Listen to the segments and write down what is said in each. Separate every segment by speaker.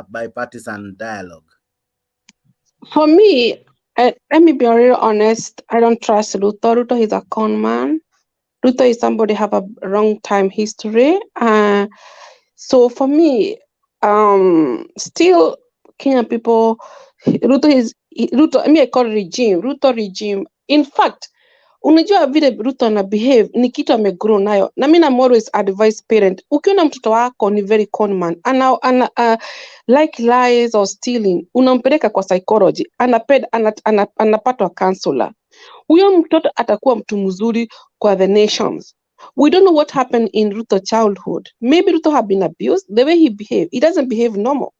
Speaker 1: bipartisan dialogue?
Speaker 2: For me, let me be real honest. I don't trust Ruto. Ruto is a con man. Ruto is somebody have a wrong time history. So for me, still Kenyan people, Ruto. I mean, I call it regime. Ruto regime. In fact, unajua vile Ruto ana behave ni kitu amegrow nayo. Na mimi I'm always advise parent, ukiona mtoto wako ni very con man, ana like lies or stealing, unampeleka kwa psychology, anapatwa counselor. Huyo mtoto atakuwa mtu mzuri kwa the nations. We don't know what happened in Ruto childhood. Maybe Ruto have been abused. The way he behave, he doesn't behave normal.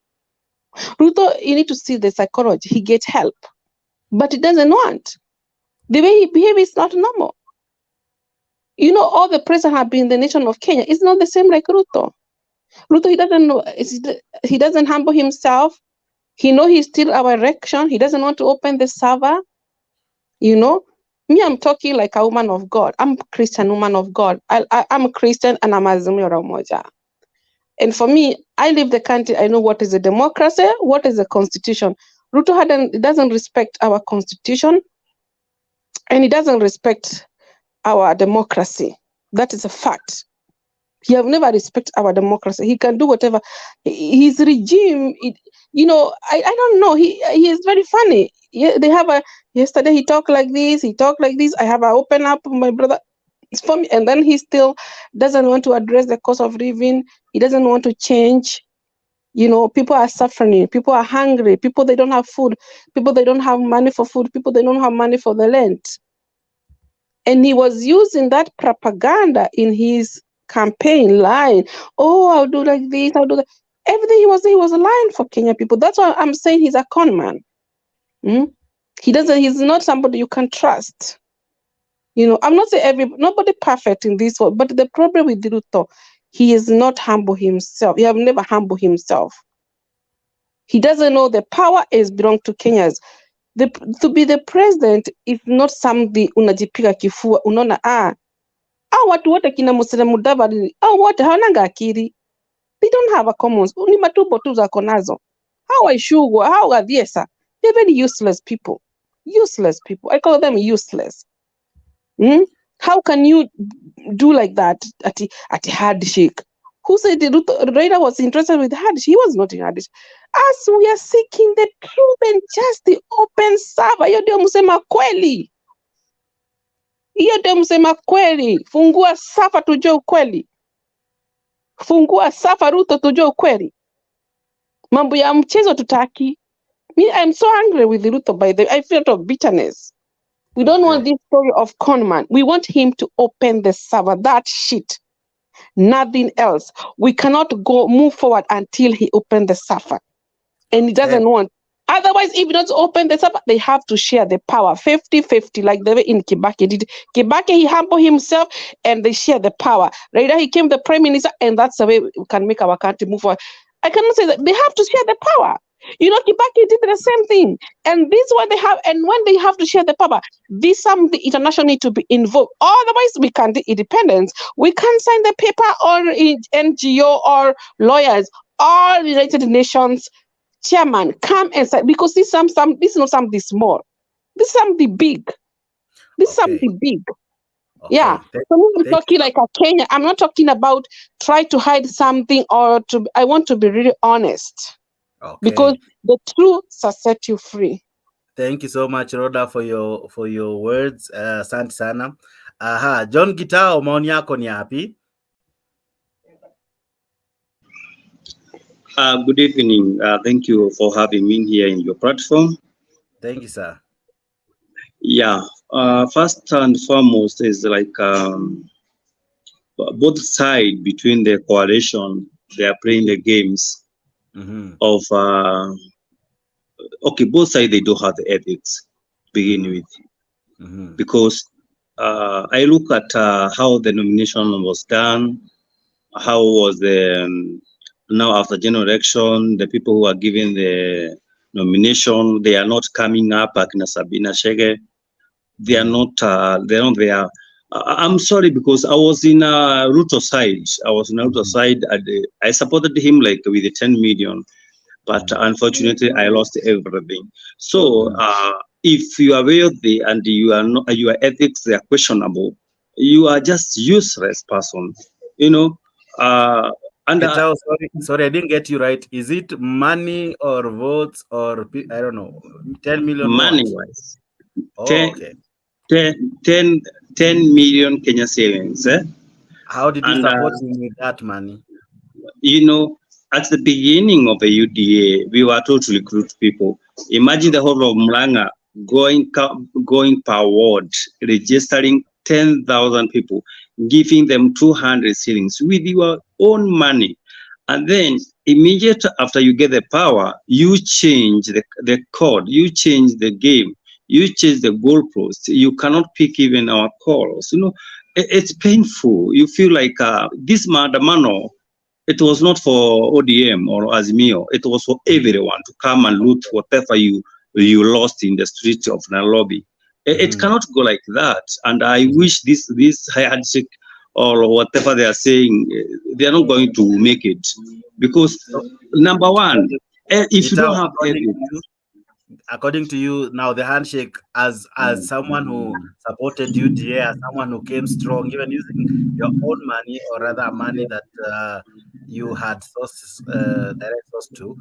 Speaker 2: Ruto, you need to see the psychology. He get help, but he doesn't want. The way he behaves is not normal. You know, all the presidents have been in the nation of Kenya. It's not the same like Ruto. Ruto, he doesn't know. He doesn't humble himself. He know he's still our election. He doesn't want to open the server. You know, me, I'm talking like a woman of God. I'm a Christian woman of God. I'm a Christian and I'm Azimio la Umoja. And for me, I live the country. I know what is a democracy, what is a constitution. Ruto doesn't respect our constitution. And he doesn't respect our democracy. That is a fact. He have never respected our democracy. He can do whatever. His regime, you know, I don't know. He is very funny. They have yesterday he talked like this, he talked like this. I have a open up my brother. It's for me. And then he still doesn't want to address the cost of living. He doesn't want to change. You know, people are suffering. People are hungry. People, they don't have food. People, they don't have money for food. People, they don't have money for the rent. And he was using that propaganda in his campaign line. Oh, I'll do like this, I'll do that. Everything he was lying for Kenya people. That's why I'm saying he's a con man. He's not somebody you can trust. You know, I'm not saying nobody perfect in this world, but the problem with Ruto, he is not humble himself. He have never humbled himself. He doesn't know the power is belong to Kenyans. To be the president is not something unajipiga kifua, unaona watu wote kina Musalia Mudavadi, wote hawananga akili. They don't have a commons. Ni matumbo tu zako nazo. How Ishugwa, how Gaviesa. They're very useless people. Useless people. I call them useless. How can you do like that at Handshake? Who said Raila was interested with Handshake? He was not in Handshake. As we are seeking the truth and just the open server, hiyo ndio msema kweli. Hiyo ndio msema kweli. Fungua safa tujue ukweli. Fungua safa Ruto tujue ukweli. Mambo ya mchezo tutaki. Me, I'm so angry with Ruto by the I feel a lot of bitterness. We don't want this story of conman. We want him to open the server. That shit. Nothing else. We cannot move forward until he opens the server. And he doesn't want. Otherwise, if he doesn't open the server, they have to share the power. 50-50, like the way in Kibaki did. Kibaki, he humbled himself and they share the power. Raila, he came the prime minister, and that's the way we can make our country move forward. I cannot say that. They have to share the power. You know, Kibaki did the same thing. And this is what they have. And when they have to share the power, this the international need to be involved. Otherwise, we can't do independence. We can't sign the paper or NGO or lawyers or United Nations chairman come and say, because this is not something small. This is something big. This is something big. Okay. Yeah. So I'm talking like a Kenya. I'm not talking about try to hide something I want to be really honest. Okay. Because the truth will set you free.
Speaker 1: Thank you so much, Rhoda, for your words. Asante sana. John Gitao, maoni yako ni yapi?
Speaker 3: Good evening. Thank you for having me here in your platform.
Speaker 1: Thank you, sir.
Speaker 3: Yeah. First and foremost is like both sides between the coalition, they are playing the games of both sides, they do have the ethics to begin with. Because I look at how the nomination was done, how was the now after general election, the people who are giving the nomination, they are not coming up like Sabina Shege. They are not there. I'm sorry, because I was in Ruto side. I supported him like with the 10 million. but unfortunately I lost everything. So if you are wealthy and you are not, your ethics are questionable, you are just useless person, you know. And
Speaker 1: sorry, I didn't get you right. Is it money or votes or I don't know, 10 million
Speaker 3: money
Speaker 1: what?
Speaker 3: wise,
Speaker 1: Oh,
Speaker 3: 10,
Speaker 1: okay.
Speaker 3: 10 million Kenya shillings.
Speaker 1: How did you
Speaker 3: And
Speaker 1: support him with that money?
Speaker 3: you know, at the beginning of the UDA, we were told to recruit people. Imagine the whole of Muranga going per ward, registering 10,000 people, giving them 200 shillings with your own money. And then immediately after you get the power, you change the code, you change the game, you change the goalposts. You cannot pick even our calls. You know, it's painful. You feel like this Mandamano, it was not for ODM or Azimio. It was for everyone to come and loot whatever you lost in the streets of Nairobi. It cannot go like that. And I wish this handshake or whatever they are saying, they are not going to make it. Because number one, if you don't have ethics,
Speaker 1: according to you, now the handshake, as someone who supported UDA, as someone who came strong, even using your own money or rather money that you had sources, direct source to,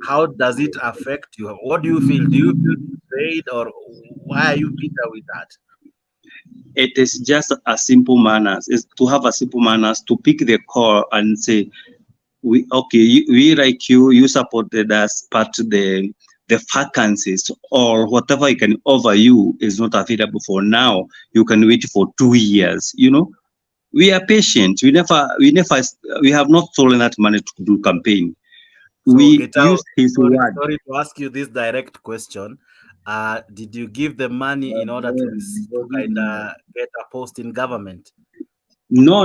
Speaker 1: how does it affect you? What do you feel? Do you feel betrayed, or why are you bitter with that?
Speaker 3: it is just a simple manners. Is to have a simple manners to pick the call and say, we like you supported us, but the vacancies or whatever I can offer you is not available for now. You can wait for 2 years. You know, we are patient. We have not stolen that money to do campaign.
Speaker 1: So,
Speaker 3: We use his word.
Speaker 1: sorry to ask you this direct question. Did you give the money in order to kind of get a post in government?
Speaker 3: No.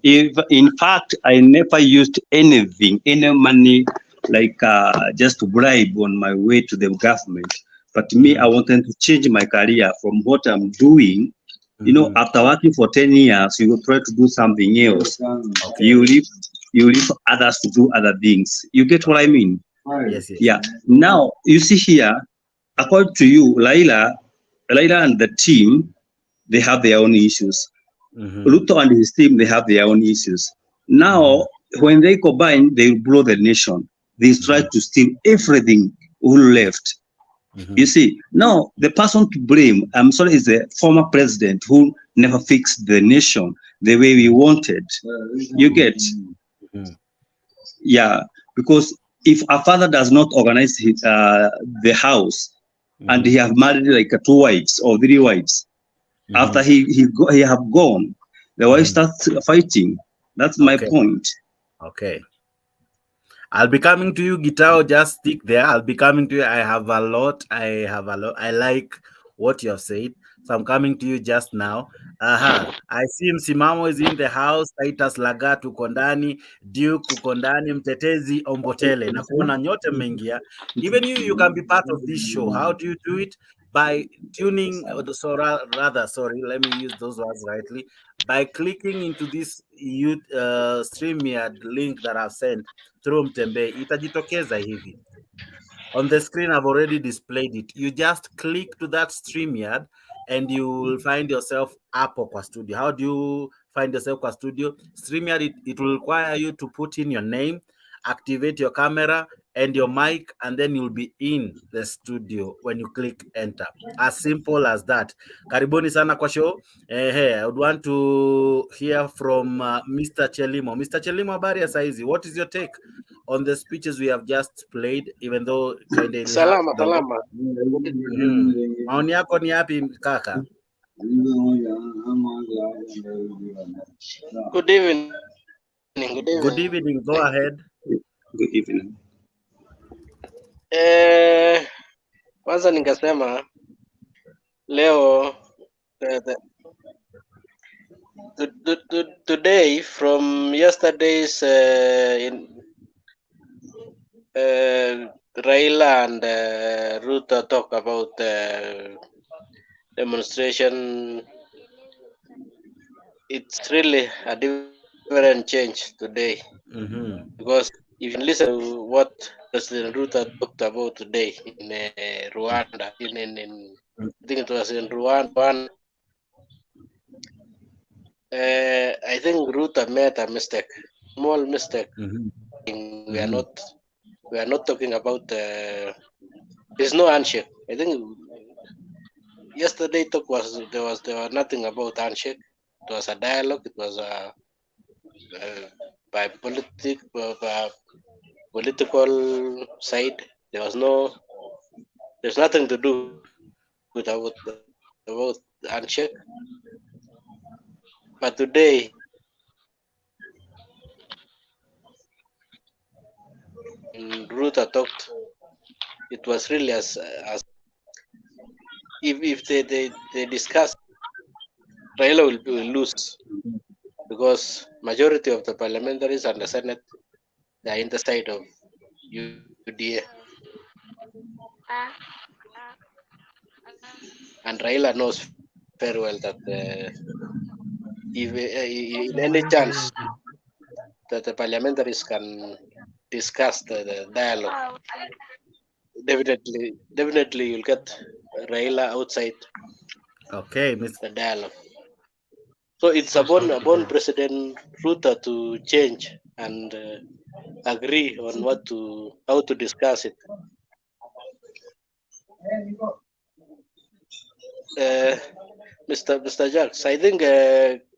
Speaker 3: If in fact I never used anything, any money like just to bribe on my way to the government. But me, I wanted to change my career from what I'm doing. You know, after working for 10 years, you will try to do something else.
Speaker 1: Okay.
Speaker 3: You leave others to do other things. You get what I mean?
Speaker 1: Yes.
Speaker 3: Yeah. Now you see here, according to you, Laila and the team, they have their own issues. Ruto and his team, they have their own issues. Now, when they combine, they will blow the nation. They try to steal everything who left. You see, now the person to blame, I'm sorry, is the former president who never fixed the nation the way we wanted. You get? Yeah, because if a father does not organize his, the house, and he have married like 2 wives or 3 wives, after he have gone, the wife starts fighting. That's my point.
Speaker 1: Okay. I'll be coming to you, Gitao. Just stick there. I'll be coming to you. I have a lot. I like what you have said. So I'm coming to you just now. I see Msimamo is in the house. Titus Lagat uko ndani, Duke uko ndani, Mtetezi Ombotele. Na kuona nyote mmeingia. Even you can be part of this show. How do you do it? By tuning, sorry, let me use those words rightly. By clicking into this StreamYard link that I've sent through Mutembei, itajitokeza hivi. On the screen, I've already displayed it. You just click to that StreamYard and you will find yourself hapo kwa studio. How do you find yourself kwa studio? StreamYard, it will require you to put in your name, activate your camera and your mic, and then you'll be in the studio when you click enter. As simple as that. Karibuni sana kwa show. I would want to hear from Mr. Chelimo. Mr. Chelimo, habari ya saizi. What is your take on the speeches we have just played, even though kind of
Speaker 4: salama.
Speaker 1: Maoni yako ni yapi kaka?
Speaker 4: Good evening.
Speaker 1: Good evening. Go ahead.
Speaker 3: Good evening.
Speaker 4: Kwanza ningesema leo today from yesterday's Raila and Ruto talk about demonstration. It's really a different change today because if you listen to what President Ruto talked about today in Rwanda, I think it was in Rwanda. I think Ruto made a mistake, small mistake. We are not talking about. There's no handshake. I think yesterday talk was there was nothing about handshake. It was a dialogue. It was a by political side. There's nothing to do with about handshake. But today, Ruto talked. It was really as if they discuss, Raila will lose because majority of the parliamentaries and the Senate, they are in the side of UDA. And Raila knows very well that if in any chance that the parliamentaries can discuss the dialogue, definitely you'll get Raila outside the dialogue. So it's upon President Ruto to change and agree on how to discuss it. Mr. Jacks, I think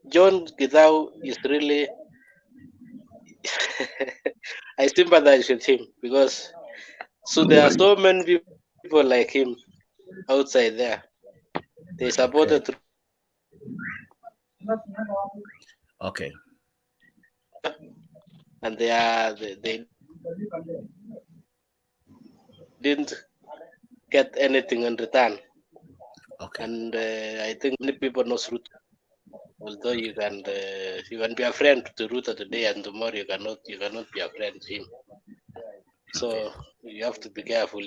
Speaker 4: John Githau is really I sympathize with him because there are so many people like him outside there. They supported
Speaker 1: Okay.
Speaker 4: And they didn't get anything in return.
Speaker 1: Okay.
Speaker 4: And I think many people know Ruto. Although you can be a friend to Ruto today and tomorrow you cannot be a friend to him. So you have to be careful.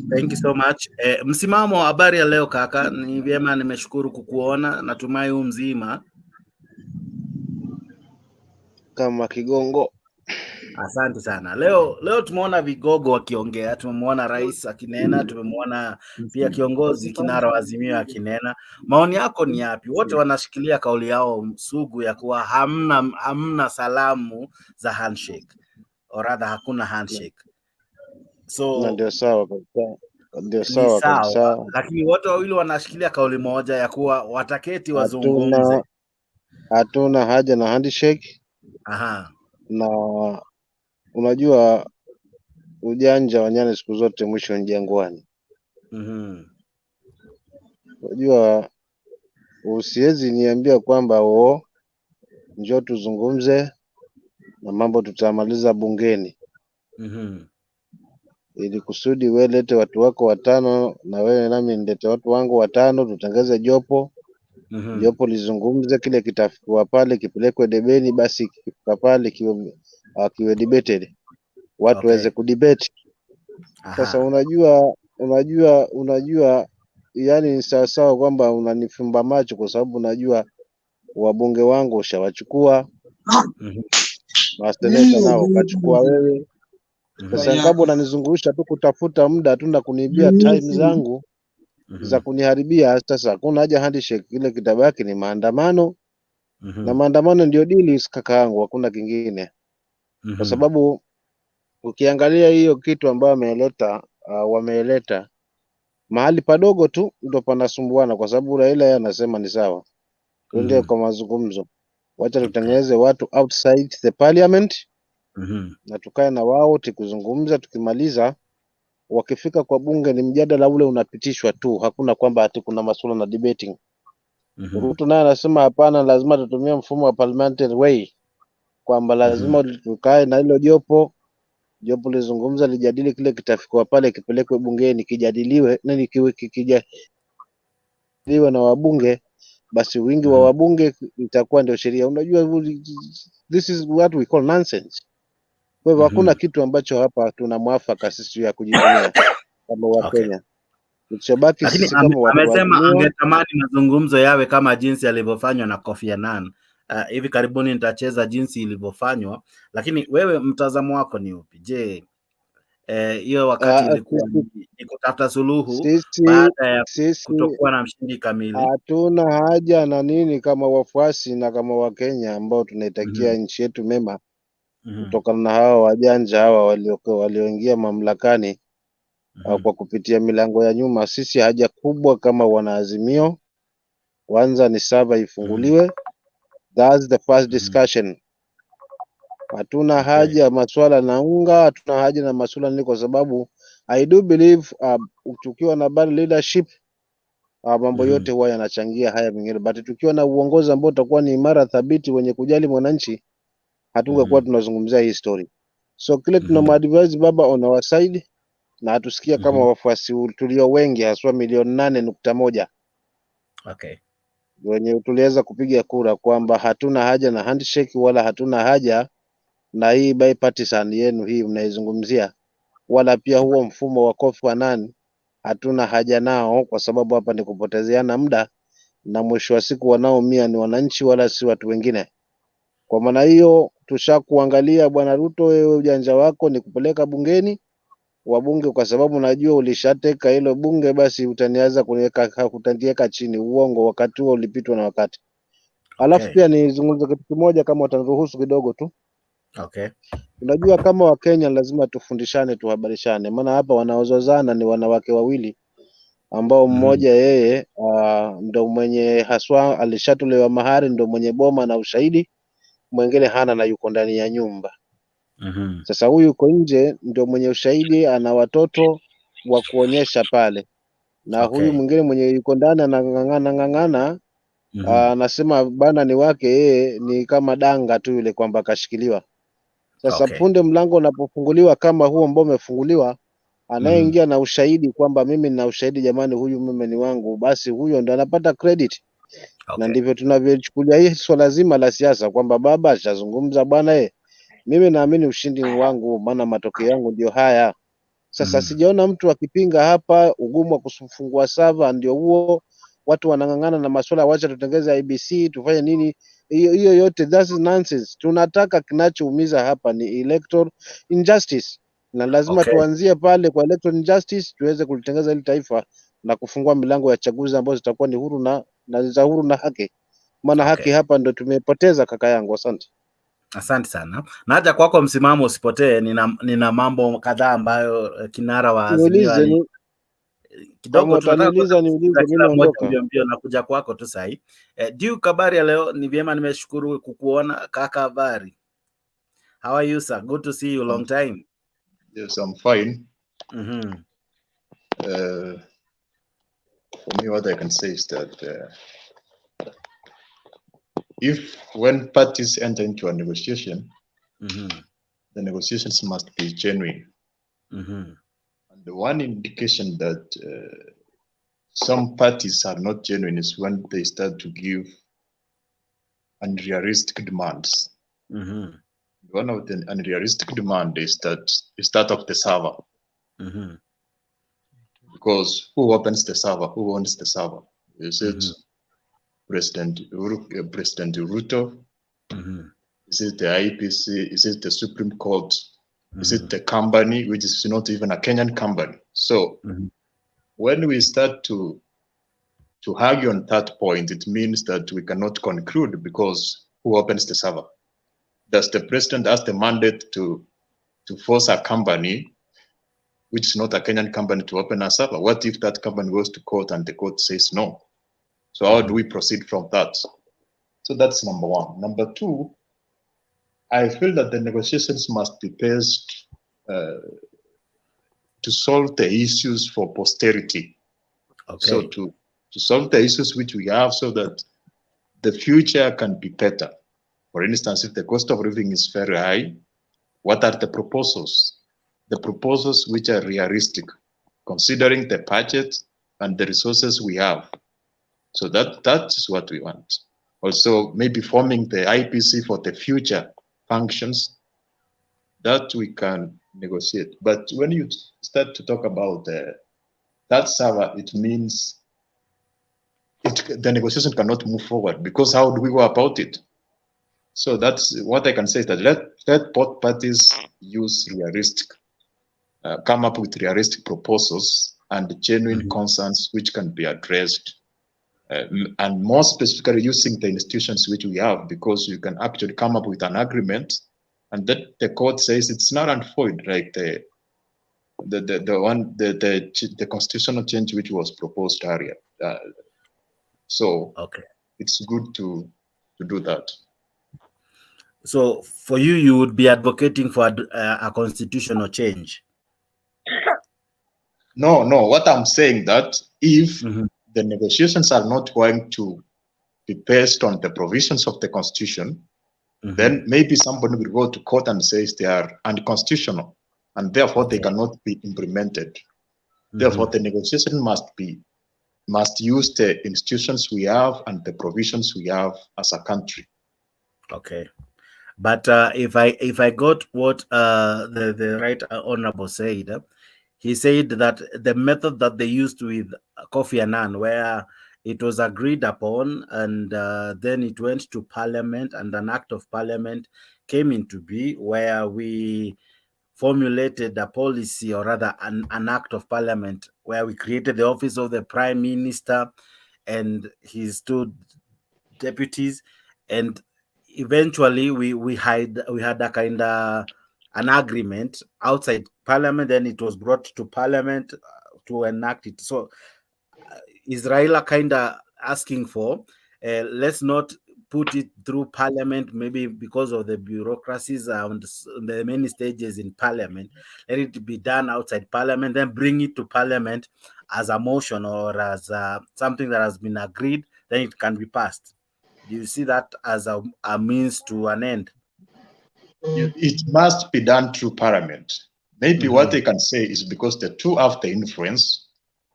Speaker 1: Thank you so much. Msimamo wa habari ya leo kaka, ni vyema, nimeshukuru kukuona, natumai mzima.
Speaker 5: Kama Kigongo.
Speaker 1: Asante sana. Leo tumeona vigogo wakiongea, tumemwona rais akinena, tumemwona pia kiongozi kinara wa Azimio akinena. Maoni yako ni yapi? Wote wanashikilia kauli yao sugu ya kuwa hamna salamu za handshake. Or rather hakuna handshake. So
Speaker 5: ndio sawa kabisa. Ndio sawa kabisa.
Speaker 1: Lakini wote wawili wanashikilia kauli moja ya kuwa wataketi wazungumze.
Speaker 5: Hatuna haja na handshake.
Speaker 1: Aha.
Speaker 5: Na unajua ujanja wa nyani siku zote mwisho ni jangwani. Unajua usiwezi niambia kwamba njoo tuzungumze na mambo tutamaliza bungeni. Ili kusudi wewe lete watu wako 5 na wewe nami nilete watu wangu 5, tutangeze jopo. Jopo lizungumze, kile kitafikwa pale kipelekwe debeni, basi kifika pale kiwe debated. Watu waweze kudebate. Sasa unajua yani ni sawa kwamba unanifumba macho kwa sababu unajua wabunge wangu ushawachukua. Maseneta nao kachukua wewe. Sasa ngapo unanizungusha tu kutafuta muda tu na kuniibia time zangu za kuniharibia. Sasa hakuna haja handshake, ile kitabaki ni maandamano. Na maandamano ndio dili kaka yangu, hakuna kingine. Kwa sababu ukiangalia hiyo kitu ambayo wameeleta mahali padogo tu ndio panasumbuana, kwa sababu Raila yeye anasema ni sawa. Twende kwa mazungumzo. Wacha tutengeneze watu outside the parliament. Na tukae na wao tukizungumza, tukimaliza wakifika kwa bunge ni mjadala ule unapitishwa tu, hakuna kwamba ati kuna masuala na debating. Ruto naye anasema hapana, lazima tutumie mfumo wa parliamentary way, kwamba lazima tukae na hilo jopo lizungumza, lijadili kile kitafikwa pale, kipelekwe bungeni, kijadiliwe nani kijadiliwe na wabunge, basi wingi wa wabunge itakuwa ndio sheria. Unajua this is what we call nonsense. Kwa hivyo hakuna kitu ambacho hapa tuna mwafaka sisi ya kujivunia kama wa Kenya. Utabaki sisi kama watu
Speaker 1: amesema angetamani mazungumzo yawe kama jinsi alivyofanywa na Kofi Annan. hivi karibuni nitacheza jinsi ilivyofanywa, lakini wewe mtazamo wako ni upi? Je, hiyo wakati ilikuwa ni kutafuta suluhu baada ya kutokuwa na mshindi kamili?
Speaker 5: Hatuna haja na nini kama wafuasi na kama Wakenya ambao tunaitakia nchi yetu mema kutokana na hawa wajanja hawa walioingia mamlakani kwa kupitia milango ya nyuma. Sisi haja kubwa kama wanaazimio, kwanza ni sava ifunguliwe. That's the first discussion. Hatuna haja masuala na unga, hatuna haja na masuala nini, kwa sababu I do believe tukiwa na bad leadership mambo yote huwa yanachangia haya mengine, but tukiwa na uongozi ambao utakuwa ni imara thabiti wenye kujali mwananchi, hatungekuwa tunazungumzia hii story. So kile tunamadvise baba on our side, na hatusikia kama wafuasi tulio wengi haswa 8.1
Speaker 1: okay,
Speaker 5: wenye tuliweza kupiga kura kwamba hatuna haja na handshake wala hatuna haja na hii bipartisan yenu hii mnaizungumzia, wala pia huo mfumo wa Kofi Annan hatuna haja nao, kwa sababu hapa ni kupotezeana muda na mwisho wa siku wanaoumia ni wananchi wala si watu wengine. Kwa maana hiyo tushakuangalia Bwana Ruto, wewe ujanja wako ni kupeleka bungeni wabunge, kwa sababu najua ulishateka hilo bunge, basi utanianza kutaniweka chini. Uongo, wakati huo ulipitwa na wakati. Alafu pia nizungumze kitu kimoja kama utaniruhusu kidogo tu.
Speaker 1: Okay.
Speaker 5: Unajua kama Wakenya lazima tufundishane, tuhabarishane, maana hapa wanaozozana ni wanawake wawili ambao mmoja yeye ndo mwenye haswa alishatolewa mahari, ndo mwenye boma na ushahidi, mwingine hana na yuko ndani ya nyumba. Sasa huyu yuko nje ndio mwenye ushahidi, ana watoto wa kuonyesha pale, na huyu mwingine mwenye yuko ndani anang'ang'ana anasema bana ni wake yeye, ni kama danga tu yule kwamba kashikiliwa. Sasa punde mlango unapofunguliwa kama huo ambao umefunguliwa, anayeingia na ushahidi kwamba mimi nina ushahidi jamani, huyu mume ni wangu, basi huyo ndo anapata credit. Na ndivyo tunavyochukulia hii swala zima la siasa, kwamba baba ashazungumza bwana, mimi naamini ushindi wangu, maana matokeo yangu ndio haya. Sasa sijaona mtu akipinga hapa. Ugumu wa kufungua sava ndio huo, watu wanang'ang'ana na masuala, wacha tutengeze IBC tufanye nini. Hiyo yote that's nonsense. Tunataka kinachoumiza hapa ni electoral injustice, na lazima tuanzie pale kwa electoral injustice tuweze kulitengeza hili taifa na kufungua milango ya chaguzi ambazo zitakuwa ni huru na za huru na haki, maana haki hapa ndo tumepoteza, kaka yangu. Asante.
Speaker 1: Asante sana. Naja kwako msimamo usipotee. Nina mambo kadhaa ambayo kinara wa Azimio kidogo
Speaker 5: utaniuliza niulize, mimi naondoka.
Speaker 1: Mbio nakuja kwako tu sahi. Duke, habari ya leo? Ni vyema, nimeshukuru kukuona kaka. Habari? How are you sir? Good to see you, long time.
Speaker 6: Yes, I'm fine. For me, what I can say is that when parties enter into a negotiation, the negotiations must be genuine. And the one indication that some parties are not genuine is when they start to give unrealistic demands. One of the unrealistic demand is that you start off the server. Because who opens the server? Who owns the server? Is it President Ruto? Is it the IPC? Is it the Supreme Court? Is it the company, which is not even a Kenyan company? So when we start to argue on that point, it means that we cannot conclude, because who opens the server? Does the president have the mandate to force a company, which is not a Kenyan company, to open a server? What if that company goes to court and the court says no? So how do we proceed from that? So that's number one. Number two, I feel that the negotiations must be based to solve the issues for posterity. So to solve the issues which we have, so that the future can be better. For instance, if the cost of living is very high, what are the proposals? The proposals which are realistic, considering the budget and the resources we have. So that is what we want. Also, maybe forming the IPC for the future functions, that we can negotiate. But when you start to talk about that server, it means the negotiation cannot move forward, because how do we go about it? So that's what I can say, is that let both parties use realistic, come up with realistic proposals and genuine concerns which can be addressed, and more specifically using the institutions which we have, because you can actually come up with an agreement, and that the court says it's not and void, like the constitutional change which was proposed earlier. So
Speaker 1: okay,
Speaker 6: it's good to do that.
Speaker 1: so for you, you would be advocating for a constitutional change?
Speaker 6: No, what I'm saying, that if the negotiations are not going to be based on the provisions of the constitution, then maybe somebody will go to court and says they are unconstitutional, and therefore they cannot be implemented. Therefore, the negotiation must use the institutions we have and the provisions we have as a country.
Speaker 1: Okay, but if I got what the right honorable said, he said that the method that they used with Kofi Annan, where it was agreed upon and then it went to Parliament, and an act of Parliament came into be, where we formulated a policy, or rather an act of Parliament, where we created the office of the Prime Minister and his two deputies, and eventually we had a kind of an agreement outside Parliament. Then it was brought to Parliament to enact it. So is Raila kind of asking for, let's not put it through Parliament, maybe because of the bureaucracies and the many stages in Parliament, let it be done outside Parliament, then bring it to Parliament as a motion or as something that has been agreed, then it can be passed. Do you see that as a means to an end?
Speaker 6: It must be done through Parliament. Maybe what they can say is, because the two have the influence,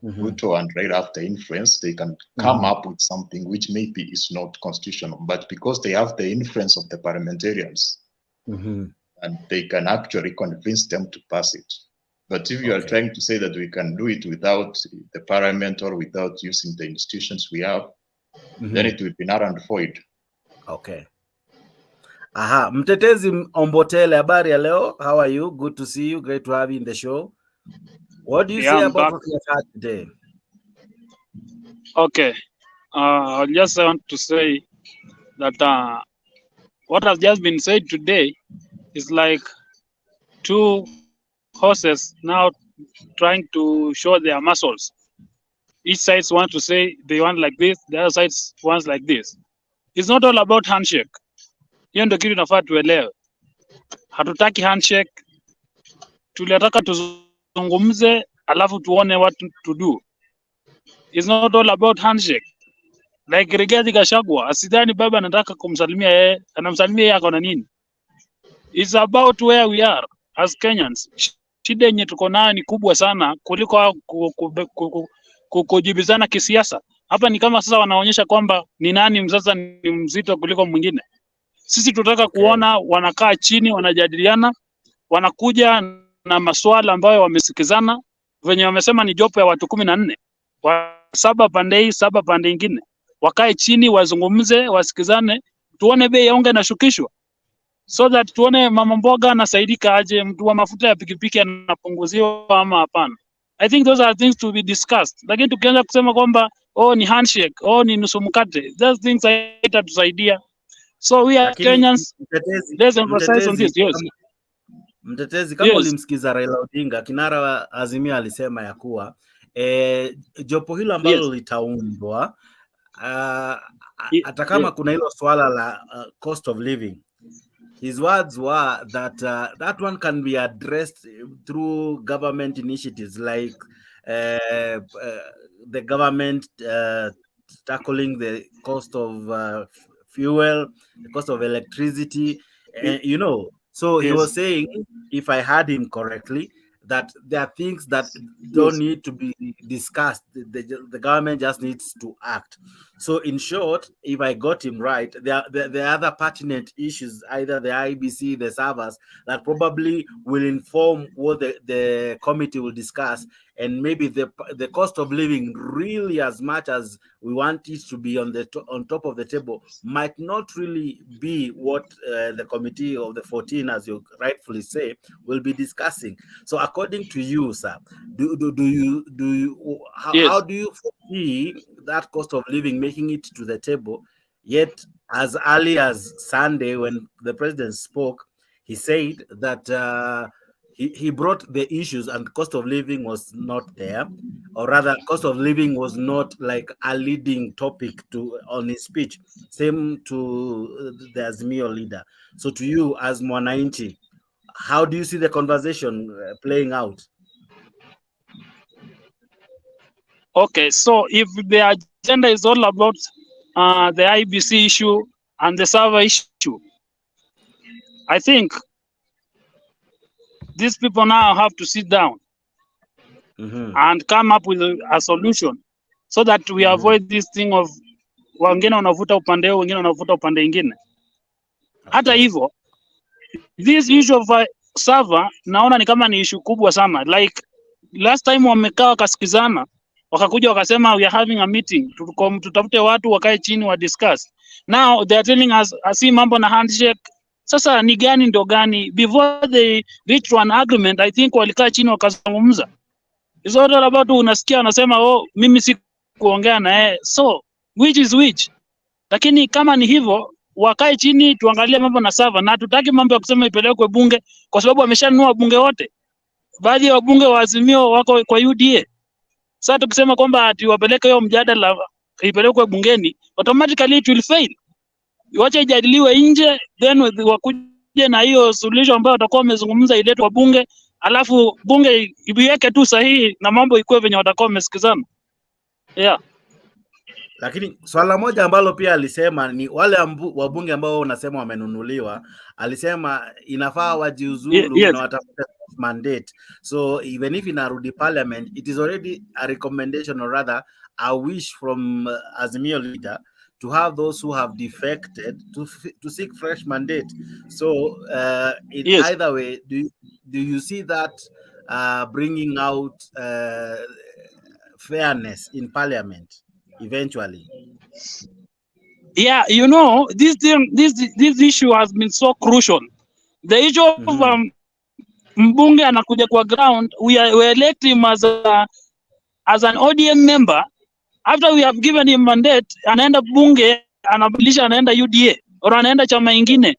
Speaker 6: Ruto and Raila have the influence, they can come up with something which maybe is not constitutional, but because they have the influence of the parliamentarians, and they can actually convince them to pass it. But if you are trying to say that we can do it without the Parliament or without using the institutions we have, then it will be null and void.
Speaker 1: Okay. Aha, Mtetezi Ombotele, habari ya leo. How are you? Good to see you. Great to have you in the show. What do you say about what we have had today?
Speaker 7: Okay. I just want to say that what has just been said today is like two horses now trying to show their muscles. Each side wants to say they want like this, the other side wants like this. It's not all about handshake. Hiyo ndio kitu inafaa tuelewe. Hatutaki handshake, tuliataka tuzungumze alafu tuone what to do. It's not all about handshake. Like Rigathi Gachagua, asidhani baba anataka kumsalimia yeye, anamsalimia yeye ako na nini? It's about where we are as Kenyans. Shida yenye tuko nayo ni kubwa sana kuliko kujibizana kisiasa. Hapa ni kama sasa wanaonyesha kwamba ni nani sasa ni mzito kuliko mwingine. Sisi tunataka kuona wanakaa chini, wanajadiliana, wanakuja na maswala ambayo wamesikizana, venye wamesema ni jopo ya watu 14. Saba pande hii, saba pande nyingine. Wakae chini, wazungumze, wasikizane, tuone bei ya unga inashukishwa. So that tuone mama mboga anasaidika aje, mtu wa mafuta ya pikipiki anapunguziwa ama hapana. I think those are things to be discussed. Lakini tukianza kusema kwamba ni handshake, ni nusu mkate, those things haitatusaidia. So we are Kenyans. Let's emphasize on this. Yes.
Speaker 1: Mtetezi, kama ulimsikiza Raila Odinga, kinara wa Azimio, alisema ya kuwa jopo hilo ambalo litaundwa, hata kama kuna hilo swala la cost of living, his words were that that one can be addressed through government initiatives, like the government tackling the cost of fuel, the cost of electricity, So he was saying, if I heard him correctly, that there are things that don't need to be discussed. The government just needs to act. So in short, if I got him right, there are other pertinent issues, either the IBC, the servers, that probably will inform what the committee will discuss, and maybe the cost of living, really, as much as we want it to be on top of the table, might not really be what the committee of the 14, as you rightfully say, will be discussing. So according to you, sir, how
Speaker 7: Yes.
Speaker 1: do you foresee that cost of living making it to the table? Yet, as early as Sunday, when the president spoke, he said that he brought the issues and cost of living was not there, or rather, cost of living was not like a leading topic on his speech. Same to the Azimio leader. So, to you as Mwananchi, how do you see the conversation playing out?
Speaker 7: Okay, so if the agenda is all about the IBC issue and the server issue, I think these people now have to sit down and come up with a solution so that we avoid this thing of wengine wanavuta upande huu, wengine wanavuta upande ingine. Hata hivyo, this issue of server naona ni kama ni issue kubwa sana. Like last time wamekaa wakasikizana, wakakuja wakasema we are having a meeting, tutafute watu wakae chini wa discuss. Now they are telling us asi mambo na handshake. Sasa ni gani ndo gani? Before they reach to an agreement, I think walikaa chini wakazungumza. It's all about unasikia anasema oh, mimi si kuongea na yeye. So which is which? Lakini kama ni hivyo, wakae chini tuangalie mambo na server, na tutaki mambo ya kusema ipelekwe bunge kwa sababu wameshanunua bunge wote. Baadhi ya wabunge wa Azimio wako kwa UDA. Sasa tukisema kwamba ati wapeleke hiyo mjadala ipelekwe bungeni, automatically it will fail. Wacha ijadiliwe nje, then wakuje na hiyo solution ambayo watakuwa wamezungumza iletwe kwa bunge, alafu bunge ibiweke tu sahihi na mambo ikuwe venye watakuwa wamesikizana. Yeah.
Speaker 1: Lakini swala moja ambalo pia alisema ni wale wabunge ambao unasema wamenunuliwa, alisema inafaa wajiuzulu na watafute mandate. So even if inarudi parliament, it is already a recommendation, or rather a wish from Azimio leader to have those who have defected to seek fresh mandate. So either way, do you see that bringing out fairness in parliament eventually?
Speaker 7: Yeah, you know, this issue has been so crucial. The issue of mbunge anakuja kwa ground, we elect him as an ODM member. After we have given him mandate, anaenda bunge, anabadilisha, anaenda UDA or anaenda chama ingine.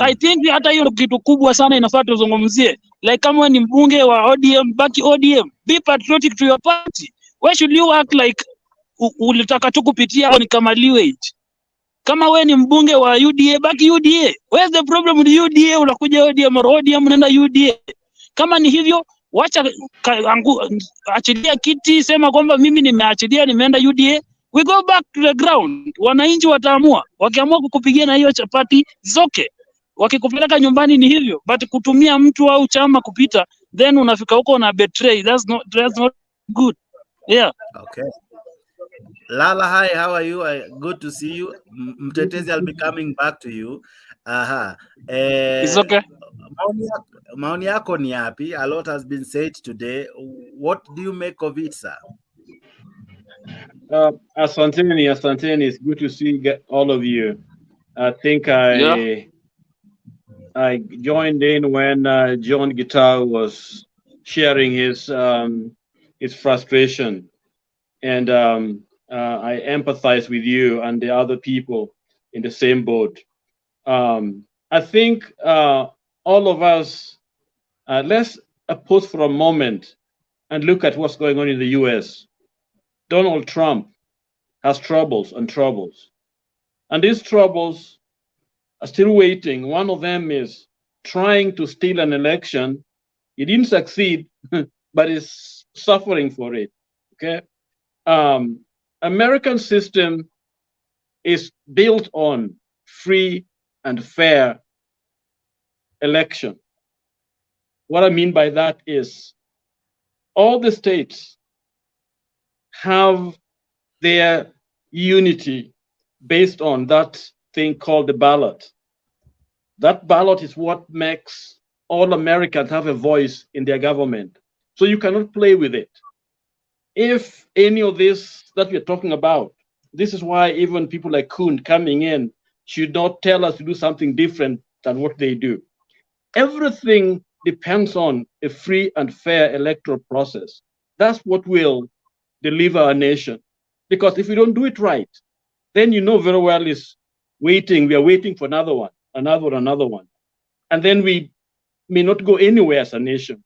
Speaker 7: I think hata hiyo kitu kubwa sana inafaa tuzungumzie. Like kama ni mbunge wa ODM, baki ODM. Be patriotic to your party. Why should you act like ulitaka tu kupitia ni kama liwage? Kama we ni mbunge wa UDA, baki UDA. Where's the problem with UDA? Unakuja ODM or ODM unaenda UDA. Kama ni hivyo, wacha achilia kiti, sema kwamba mimi nimeachilia, nimeenda UDA. We go back to the ground. Wananchi wataamua. Wakiamua kukupigia na hiyo chapati, it's okay. Wakikupeleka nyumbani ni hivyo. But kutumia mtu au chama kupita, then unafika huko na betray. That's not good. Yeah.
Speaker 1: Okay. Lala, hi, how are you? Good to see you. Mtetezi, I'll be coming back to you.
Speaker 7: It's okay.
Speaker 1: Maoni yako ni yapi? A lot has been said today. What do you make of it, sir?
Speaker 8: Asanteni. It's good to see all of you. I think I joined in when John Guitar was sharing his frustration, and I empathize with you and the other people in the same boat. I think all of us, let's pause for a moment and look at what's going on in the US. Donald Trump has troubles and troubles. And these troubles are still waiting. One of them is trying to steal an election. He didn't succeed, but is suffering for it. Okay. American system is built on free and fair election. What I mean by that is all the states have their unity based on that thing called the ballot. That ballot is what makes all Americans have a voice in their government. So you cannot play with it. If any of this that we're talking about, this is why even people like Kuhn coming in should not tell us to do something different than what they do. Everything depends on a free and fair electoral process. That's what will deliver our nation. Because if we don't do it right, then you know very well is waiting. We are waiting for another one. And then we may not go anywhere as a nation.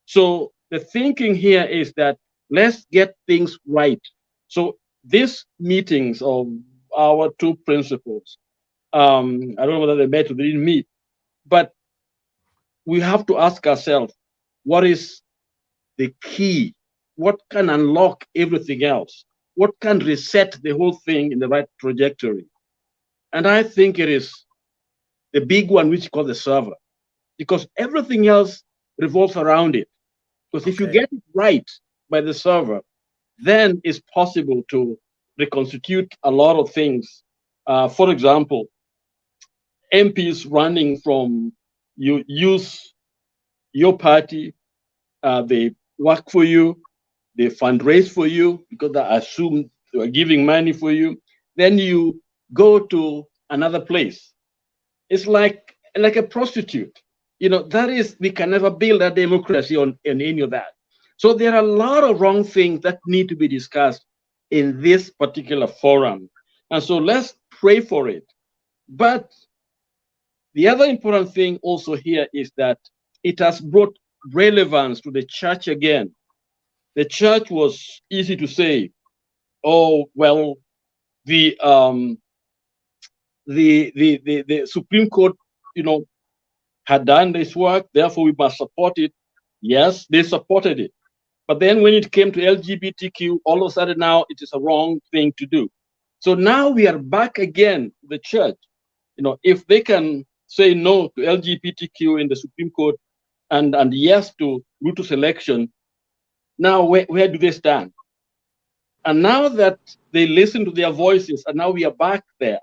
Speaker 8: So the thinking here is that let's get things right. So these meetings of our two principals, I don't know whether they met or they didn't meet, but we have to ask ourselves, what is the key? What can unlock everything else? What can reset the whole thing in the right trajectory? And I think it is the big one, which is called the server, because everything else revolves around it. Because if you get it right by the server, then it's possible to reconstitute a lot of things. For example, MPs running from you use your party, they work for you, they fundraise for you because I assume they are giving money for you. Then you go to another place. It's like a prostitute. That is, we can never build a democracy on any of that. So there are a lot of wrong things that need to be discussed in this particular forum. And so let's pray for it. But the other important thing also here is that it has brought relevance to the church again. The church was easy to say, oh, well, the Supreme Court, had done this work, therefore we must support it. Yes, they supported it. But then when it came to LGBTQ, all of a sudden now it is a wrong thing to do. So now we are back again, the church. If they can say no to LGBTQ in the Supreme Court and yes to Ruto's election, now where do they stand? And now that they listen to their voices and now we are back there,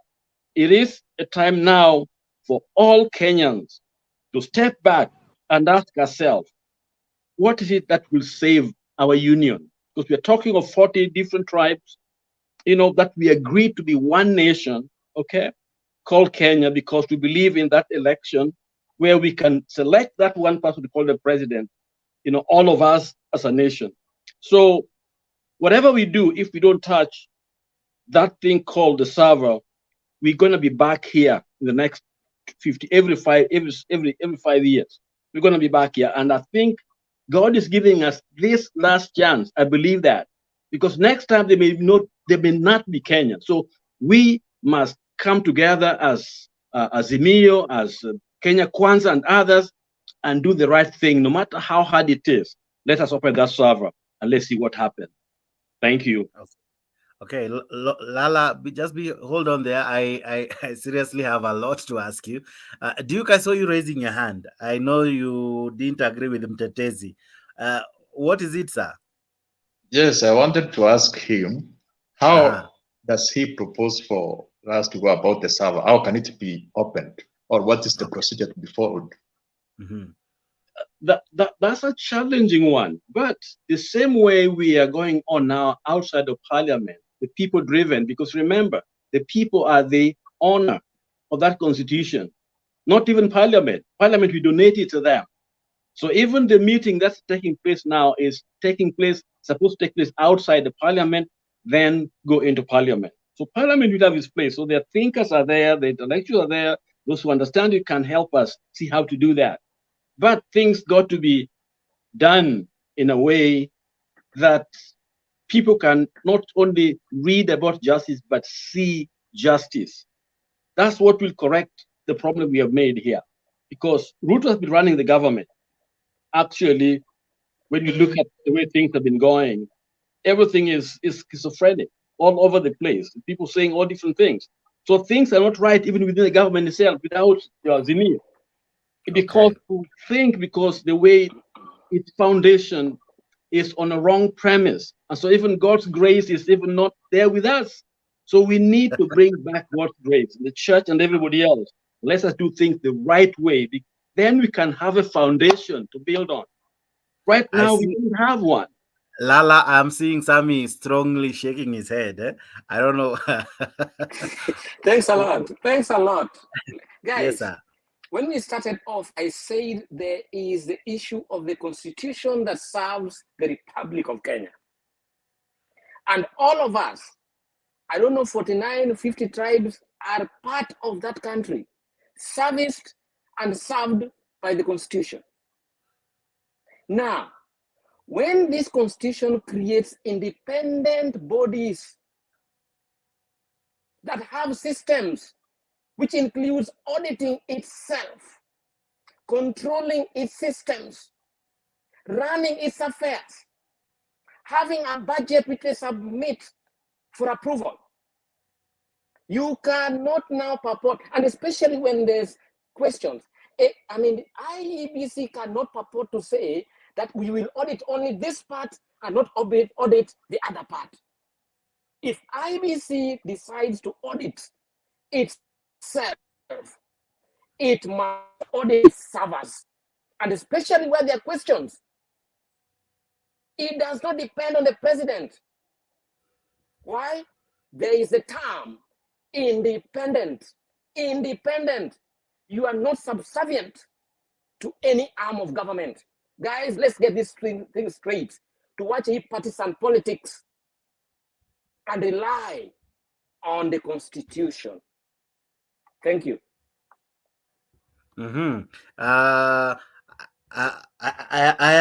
Speaker 8: it is a time now for all Kenyans to step back and ask ourselves, what is it that will save our union? Because we're talking of 40 different tribes, that we agreed to be one nation, okay, called Kenya, because we believe in that election where we can select that one person to call the president, all of us as a nation. So whatever we do, if we don't touch that thing called the server, we're going to be back here in the next 50, every 5 years. We're going to be back here. And I think God is giving us this last chance. I believe that. Because next time they may not be Kenyan. So we must come together as Azimio, as Kenya Kwanza and others, and do the right thing, no matter how hard it is. Let us open that server and let's see what happens. Thank you.
Speaker 1: Okay, Lala, hold on there. I seriously have a lot to ask you. Duke, I saw you raising your hand. I know you didn't agree with Mtetezi. What is it, sir?
Speaker 6: Yes, I wanted to ask him, how does he propose for us to go about the server? How can it be opened? Or what is the procedure to be followed?
Speaker 1: Mm-hmm.
Speaker 8: That's a challenging one. But the same way we are going on now outside of parliament, the people driven, because remember, the people are the owner of that constitution, not even parliament. Parliament, we donate it to them. So even the meeting that's taking place now is supposed to take place outside the parliament, then go into parliament. So parliament will have its place. So their thinkers are there, the intellectuals are there, those who understand it can help us see how to do that. But things got to be done in a way that people can not only read about justice, but see justice. That's what will correct the problem we have made here. Because Ruto has been running the government. Actually, when you look at the way things have been going, everything is schizophrenic all over the place. People saying all different things. So things are not right even within the government itself without Zimir. Because the way its foundation is on a wrong premise. And so even God's grace is even not there with us. So we need to bring back what's great. The church and everybody else, let us do things the right way. Then we can have a foundation to build on. Right now, we don't have one.
Speaker 1: Lala, I'm seeing Sammy strongly shaking his head. I don't know.
Speaker 9: Thanks a lot. Thanks a lot. Guys,
Speaker 1: yes, sir.
Speaker 9: When we started off, I said there is the issue of the constitution that serves the Republic of Kenya. And all of us, I don't know, 49, 50 tribes are part of that country, serviced and served by the constitution. Now, when this constitution creates independent bodies that have systems, which includes auditing itself, controlling its systems, running its affairs, having a budget which they submit for approval, you cannot now purport, and especially when there's questions. I mean, IEBC cannot purport to say that we will audit only this part and not audit the other part. If IEBC decides to audit itself, it must audit its servers, and especially where there are questions. It does not depend on the president. Why? There is a term, independent. Independent. You are not subservient to any arm of government. Guys, let's get this thing straight. To watch partisan politics and rely on the constitution. Thank you.
Speaker 1: I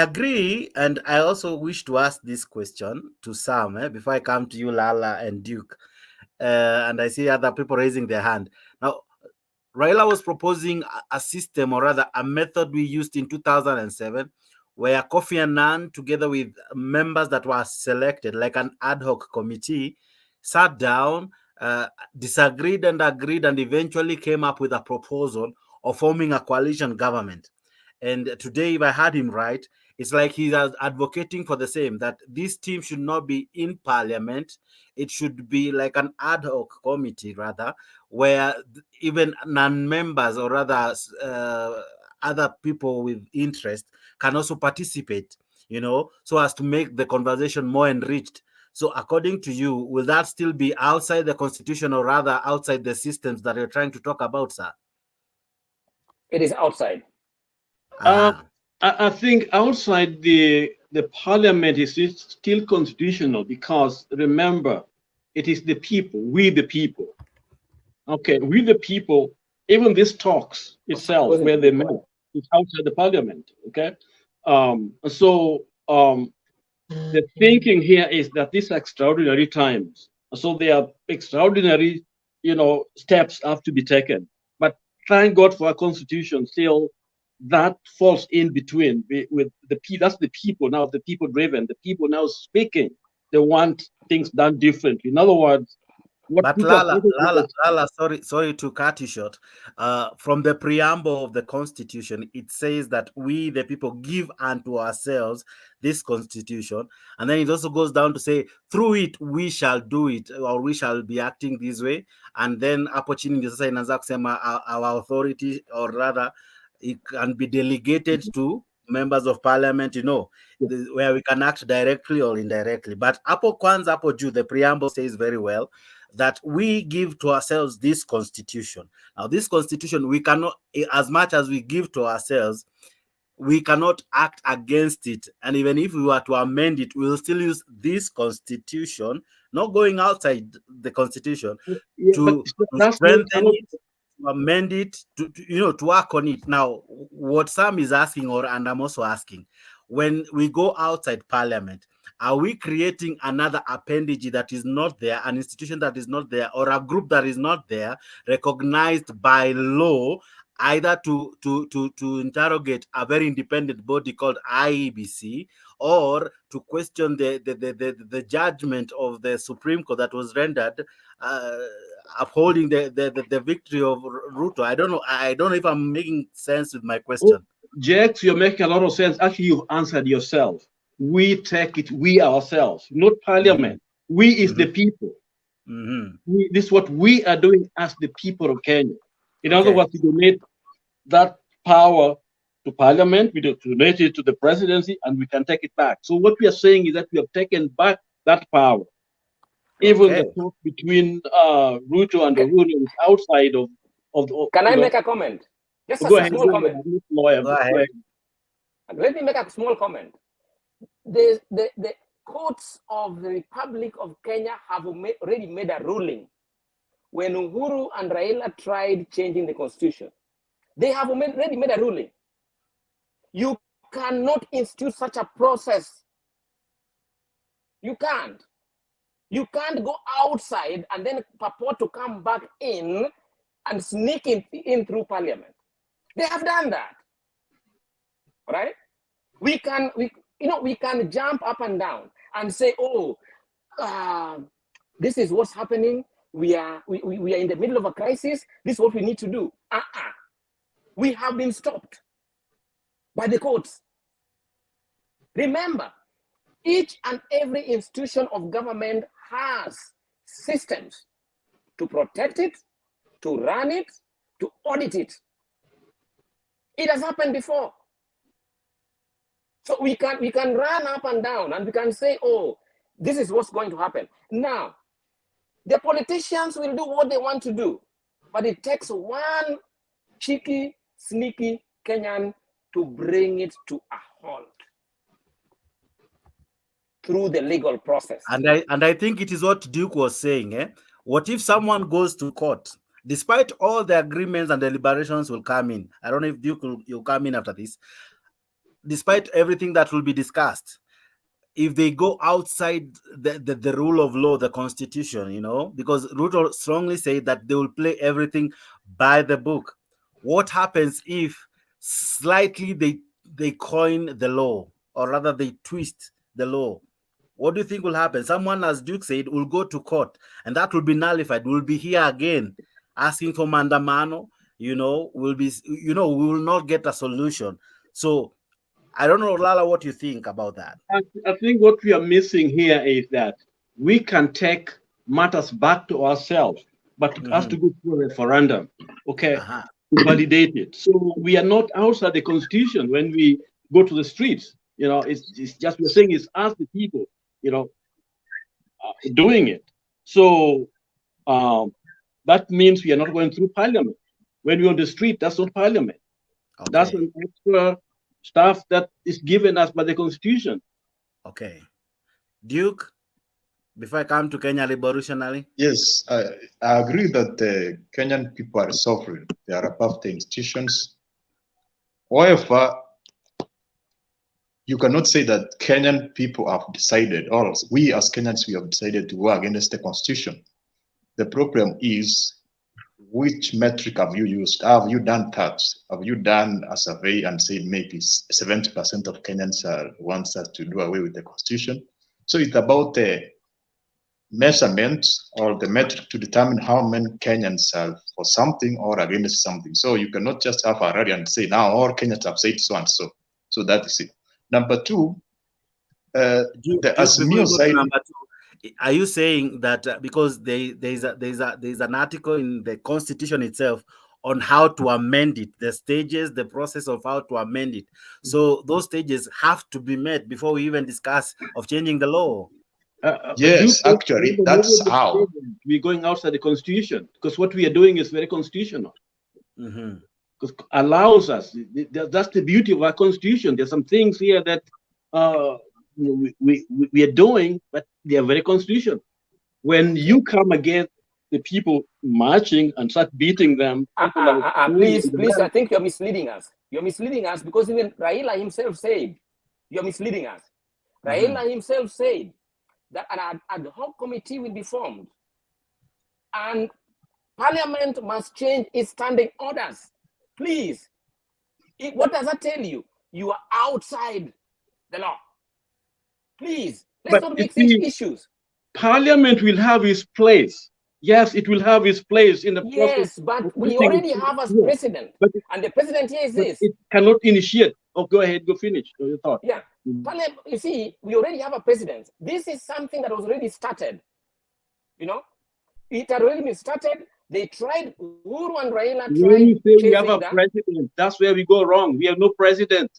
Speaker 1: agree, and I also wish to ask this question to Sam before I come to you, Lala and Duke. And I see other people raising their hand. Now, Raila was proposing a system, or rather a method we used in 2007, where Kofi Annan, together with members that were selected, like an ad hoc committee, sat down, disagreed and agreed, and eventually came up with a proposal of forming a coalition government. And today, if I heard him right, it's like he's advocating for the same, that this team should not be in parliament. It should be like an ad hoc committee, rather, where even non-members, or rather other people with interest, can also participate, so as to make the conversation more enriched. So according to you, will that still be outside the constitution, or rather outside the systems that you're trying to talk about, sir?
Speaker 9: It is outside.
Speaker 8: I think outside the parliament is still constitutional, because remember, it is the people, we the people. Okay, we the people, even this talks itself, where they met, is outside the parliament. Okay, the thinking here is that these are extraordinary times, so there are extraordinary, steps have to be taken. But thank God for our constitution. Still, that falls in between with the people. That's the people now. The people driven. The people now speaking. They want things done differently. In other words.
Speaker 1: But Lala, sorry to cut you short. From the preamble of the Constitution, it says that we, the people, give unto ourselves this Constitution, and then it also goes down to say, through it we shall do it, or we shall be acting this way. And then opportunity our authority, or rather, it can be delegated to members of parliament, where we can act directly or indirectly. But the preamble says very well that we give to ourselves this constitution. Now, this constitution, we cannot, as much as we give to ourselves, we cannot act against it. And even if we were to amend it, we will still use this constitution, not going outside the constitution, to strengthen it, to amend it, to work on it. Now, what Sam is asking, and I'm also asking, when we go outside parliament, are we creating another appendage that is not there, an institution that is not there, or a group that is not there, recognized by law, either to interrogate a very independent body called IEBC, or to question the judgment of the Supreme Court that was rendered upholding the victory of Ruto? I don't know if I'm making sense with my question.
Speaker 8: Jax, you're making a lot of sense. Actually, you've answered yourself. We take it, we ourselves, not parliament. We is the people. This is what we are doing as the people of Kenya. In other
Speaker 1: Okay.
Speaker 8: words, we donate that power to parliament, we donate it to the presidency, and we can take it back. So what we are saying is that we have taken back that power. Even the
Speaker 1: Okay.
Speaker 8: talk between Ruto and the Ruto is outside of the.
Speaker 9: Can I make a comment? Just
Speaker 8: Go
Speaker 9: a
Speaker 8: ahead.
Speaker 9: small comment.
Speaker 1: Go ahead.
Speaker 9: Let me make a small comment. The courts of the Republic of Kenya have already made a ruling. When Uhuru and Raila tried changing the constitution, they have already made a ruling. You cannot institute such a process. You can't. You can't go outside and then purport to come back in and sneak in through parliament. They have done that, right? We can jump up and down and say, oh, this is what's happening. We are in the middle of a crisis. This is what we need to do. We have been stopped by the courts. Remember, each and every institution of government has systems to protect it, to run it, to audit it. It has happened before. So we can run up and down and we can say, oh, this is what's going to happen. Now, the politicians will do what they want to do, but it takes one cheeky, sneaky Kenyan to bring it to a halt through the legal process.
Speaker 1: And I think it is what Duke was saying. What if someone goes to court, despite all the agreements and deliberations will come in? I don't know if Duke will come in after this. Despite everything that will be discussed, if they go outside the rule of law, the constitution, because Ruto strongly said that they will play everything by the book. What happens if slightly they coin the law, or rather they twist the law? What do you think will happen? Someone, as Duke said, will go to court, and that will be nullified. We'll be here again asking for mandamano. We will not get a solution. So I don't know, Lala, what you think about that.
Speaker 8: I think what we are missing here is that we can take matters back to ourselves, but it has to go through a referendum, okay, to validate it. So we are not outside the constitution when we go to the streets. It's just we're saying it's us, the people, doing it. So that means we are not going through parliament. When we're on the street, that's not parliament. Okay. That's an extra stuff that is given us by the constitution.
Speaker 1: Okay. Duke, before I come to Kenya Revolutionary.
Speaker 6: Yes, I agree that the Kenyan people are sovereign. They are above the institutions. However, you cannot say that Kenyan people have decided, or we as Kenyans, we have decided to go against the constitution. The problem is, which metric have you used? Have you done that? Have you done a survey and said maybe 70% of Kenyans wants us to do away with the constitution? So it's about the measurement or the metric to determine how many Kenyans are for something or against something. So you cannot just have a rally and say now all Kenyans have said so and so. So that is it. Number two, the Azimio side.
Speaker 1: Number two, are you saying that because there's an article in the constitution itself on how to amend it, the stages, the process of how to amend it? So those stages have to be met before we even discuss of changing the law.
Speaker 6: Yes, actually, that's how
Speaker 8: we're going outside the constitution, because what we are doing is very constitutional. Because allows us. That's the beauty of our constitution. There's some things here that we are doing, but they are very constitutional. When you come against the people marching and start beating them,
Speaker 9: please, I think you're misleading us. You're misleading us because even Raila himself said, you're misleading us. Raila himself said that an ad hoc committee will be formed and Parliament must change its standing orders. Please, what does that tell you? You are outside the law. Please, let's not mix issues.
Speaker 8: Parliament will have its place. Yes, it will have its place in the process.
Speaker 9: Yes, but we already have a president, and the president here is this.
Speaker 8: It cannot initiate. Oh, go ahead, go finish your thought.
Speaker 9: Yeah, Parliament, you see, we already have a president. This is something that was already started. It had already been started. They tried, Ruto and Raila tried.
Speaker 8: When you say we have a president, that's where we go wrong. We have no president.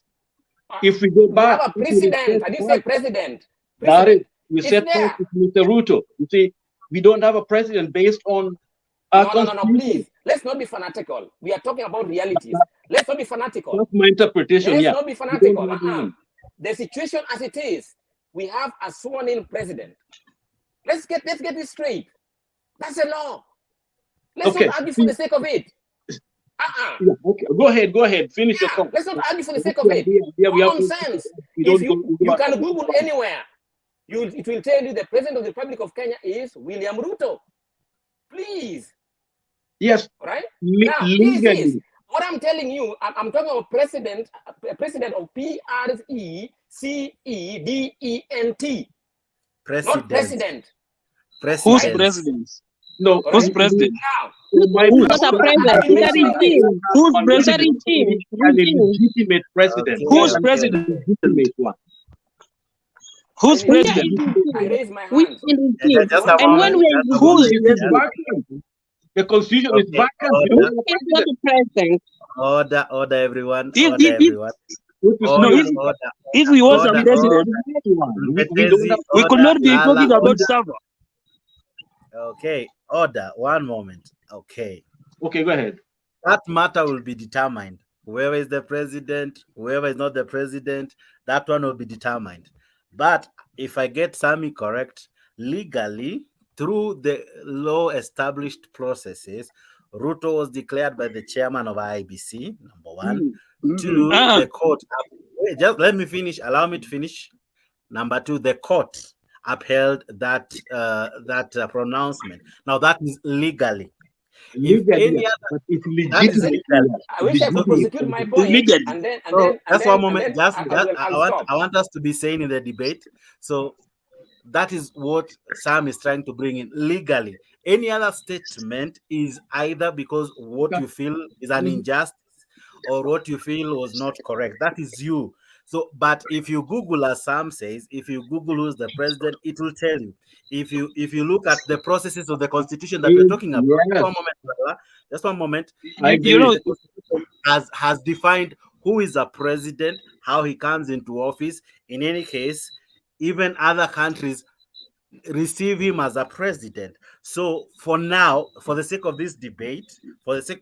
Speaker 8: If we go back,
Speaker 9: we have a president. I didn't say president.
Speaker 8: That is, we said that with Mr. Ruto. You see, we don't have a president based on
Speaker 9: no, please. Let's not be fanatical. We are talking about realities. Let's not be fanatical.
Speaker 8: That's my interpretation.
Speaker 9: Let's not be fanatical. The situation as it is, we have a sworn-in president. Let's get this straight. That's a law. Let's not argue for the sake of it.
Speaker 8: Yeah, okay. Go ahead. Finish your thought.
Speaker 9: Let's not argue for the sake of it. Common sense. If you can Google anywhere, it will tell you the president of the Republic of Kenya is William Ruto. Please.
Speaker 8: Yes.
Speaker 9: Right?
Speaker 8: Now,
Speaker 9: this what I'm telling you. I'm talking about president of PRECEDENT. Not president.
Speaker 7: Who's president?
Speaker 8: No,
Speaker 7: who's president?
Speaker 9: Now,
Speaker 2: who's a president?
Speaker 8: Who's
Speaker 2: president?
Speaker 8: Legitimate president.
Speaker 7: Who's president?
Speaker 8: Legitimate one.
Speaker 7: Who's president?
Speaker 9: I raise my hand.
Speaker 2: And when we
Speaker 8: who's the constitution is vacant.
Speaker 1: Order, everyone.
Speaker 7: If we was a president, we could not be talking about Sava.
Speaker 1: Okay, order. One moment. Okay,
Speaker 8: go ahead.
Speaker 1: That matter will be determined. Whoever is the president, whoever is not the president, that one will be determined. But if I get Sammy correct, legally, through the law-established processes, Ruto was declared by the chairman of IEBC, number one. Two, the court. Wait, just let me finish. Allow me to finish. Number two, the court upheld that pronouncement. Now that is legally. If any other,
Speaker 8: it's legitimate.
Speaker 9: I wish I could prosecute my point. And then,
Speaker 1: that's one moment. I want us to be saying in the debate. So that is what Sam is trying to bring in legally. Any other statement is either because what you feel is an injustice or what you feel was not correct. That is you. So, but if you Google, as Sam says, if you Google who's the president, it will tell you. If you look at the processes of the constitution that we're talking about, just one moment. The constitution has defined who is a president, how he comes into office. In any case, even other countries receive him as a president. So for now, for the sake of this debate,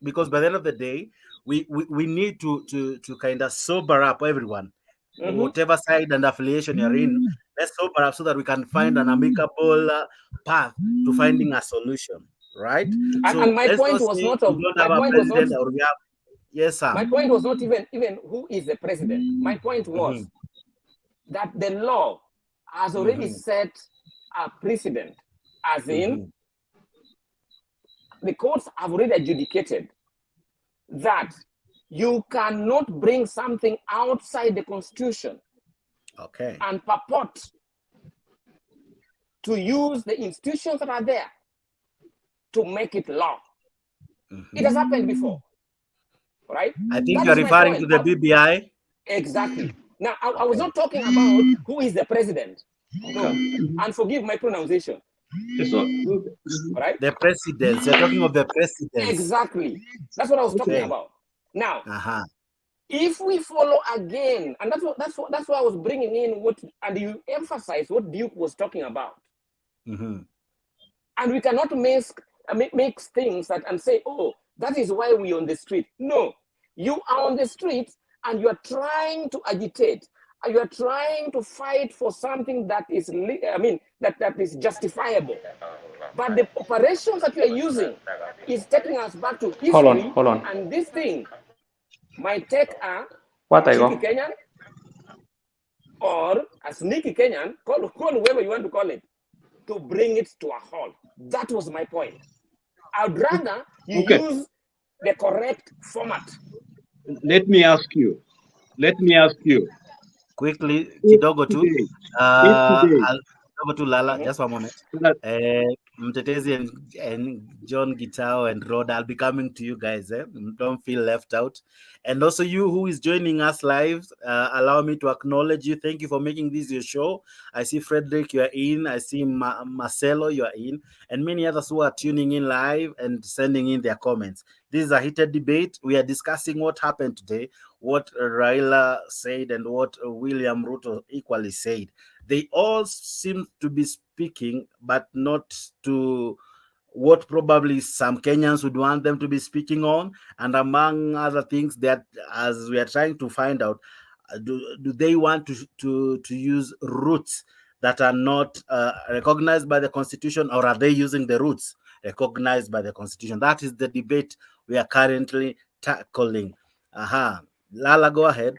Speaker 1: because by the end of the day, we need to kind of sober up everyone. Whatever side and affiliation you're in, let's sober up so that we can find an amicable path to finding a solution, right? So
Speaker 9: and my point was not of
Speaker 1: yes, sir.
Speaker 9: My point was not even who is the president. My point was that the law has already set a precedent, as in the courts have already adjudicated that you cannot bring something outside the constitution and purport to use the institutions that are there to make it law. It has happened before, right?
Speaker 1: I think you're referring to the BBI.
Speaker 9: Exactly. Now, I was not talking about who is the president. No, and forgive my pronunciation. Right?
Speaker 1: The president. You're talking of the president.
Speaker 9: Exactly. That's what I was talking about. Now, if we follow again, and that's what I was bringing in. And you emphasize what Duke was talking about. And we cannot make things and say, oh, that is why we're on the street. No, you are on the street and you are trying to agitate. You are trying to fight for something that is, that is justifiable. But the operations that you are using is taking us back to history.
Speaker 10: Hold on.
Speaker 9: And this thing might take a
Speaker 10: cheeky
Speaker 9: Kenyan or a sneaky Kenyan, call whoever you want to call it, to bring it to a halt. That was my point. I'd rather you use the correct format.
Speaker 8: Let me ask you.
Speaker 1: Quickly, kidogo tu. Kidogo tu Lala, just one moment. Mtetezi and John Gitao and Rod, I'll be coming to you guys. Don't feel left out. And also you who is joining us live, allow me to acknowledge you. Thank you for making this your show. I see Frederick, you are in. I see Marcelo, you are in. And many others who are tuning in live and sending in their comments. This is a heated debate. We are discussing what happened today, what Raila said and what William Ruto equally said. They all seem to be speaking, but not to what probably some Kenyans would want them to be speaking on. And among other things that, as we are trying to find out, do they want to use roots that are not recognized by the Constitution, or are they using the roots recognized by the Constitution? That is the debate we are currently tackling. Lala, go ahead.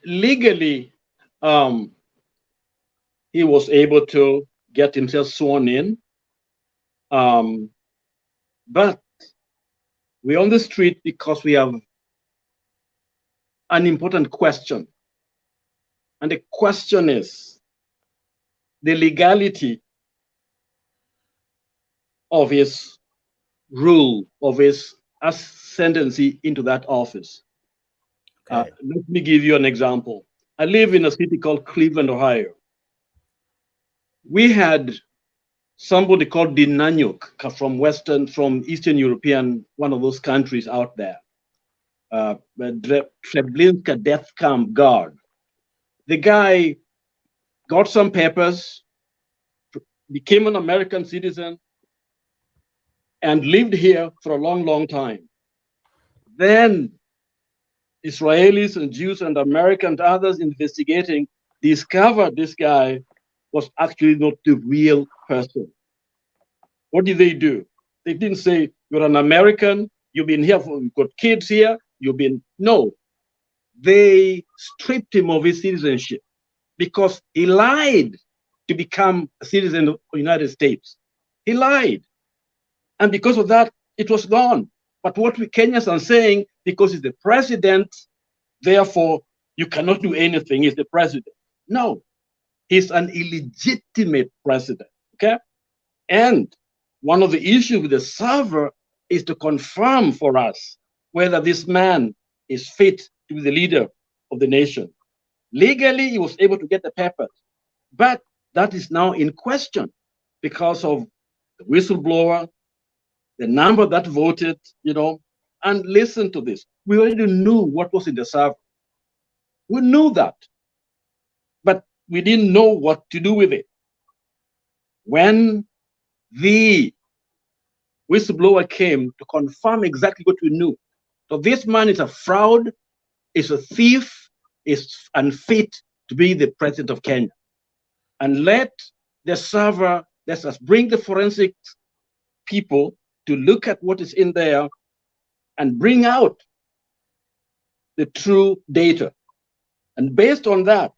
Speaker 8: Legally, he was able to get himself sworn in. But we're on the street because we have an important question. And the question is the legality of his rule, of his ascendancy into that office. Okay. Let me give you an example. I live in a city called Cleveland, Ohio. We had somebody called Dinanyuk from Eastern European, one of those countries out there. Treblinka death camp guard. The guy got some papers, became an American citizen, and lived here for a long, long time. Then Israelis and Jews and Americans and others investigating discovered this guy was actually not the real person. What did they do? They didn't say, you're an American, you've been here, you've got kids here, no. They stripped him of his citizenship because he lied to become a citizen of the United States. He lied. And because of that, it was gone. But what we Kenyans are saying, because he's the president, therefore you cannot do anything, he's the president. No, he's an illegitimate president, okay? And one of the issues with the server is to confirm for us whether this man is fit to be the leader of the nation. Legally, he was able to get the papers, but that is now in question because of the whistleblower, the number that voted, and listen to this. We already knew what was in the server. We knew that, but we didn't know what to do with it. When the whistleblower came to confirm exactly what we knew. So this man is a fraud, is a thief, is unfit to be the president of Kenya. And let us bring the forensic people to look at what is in there and bring out the true data. And based on that,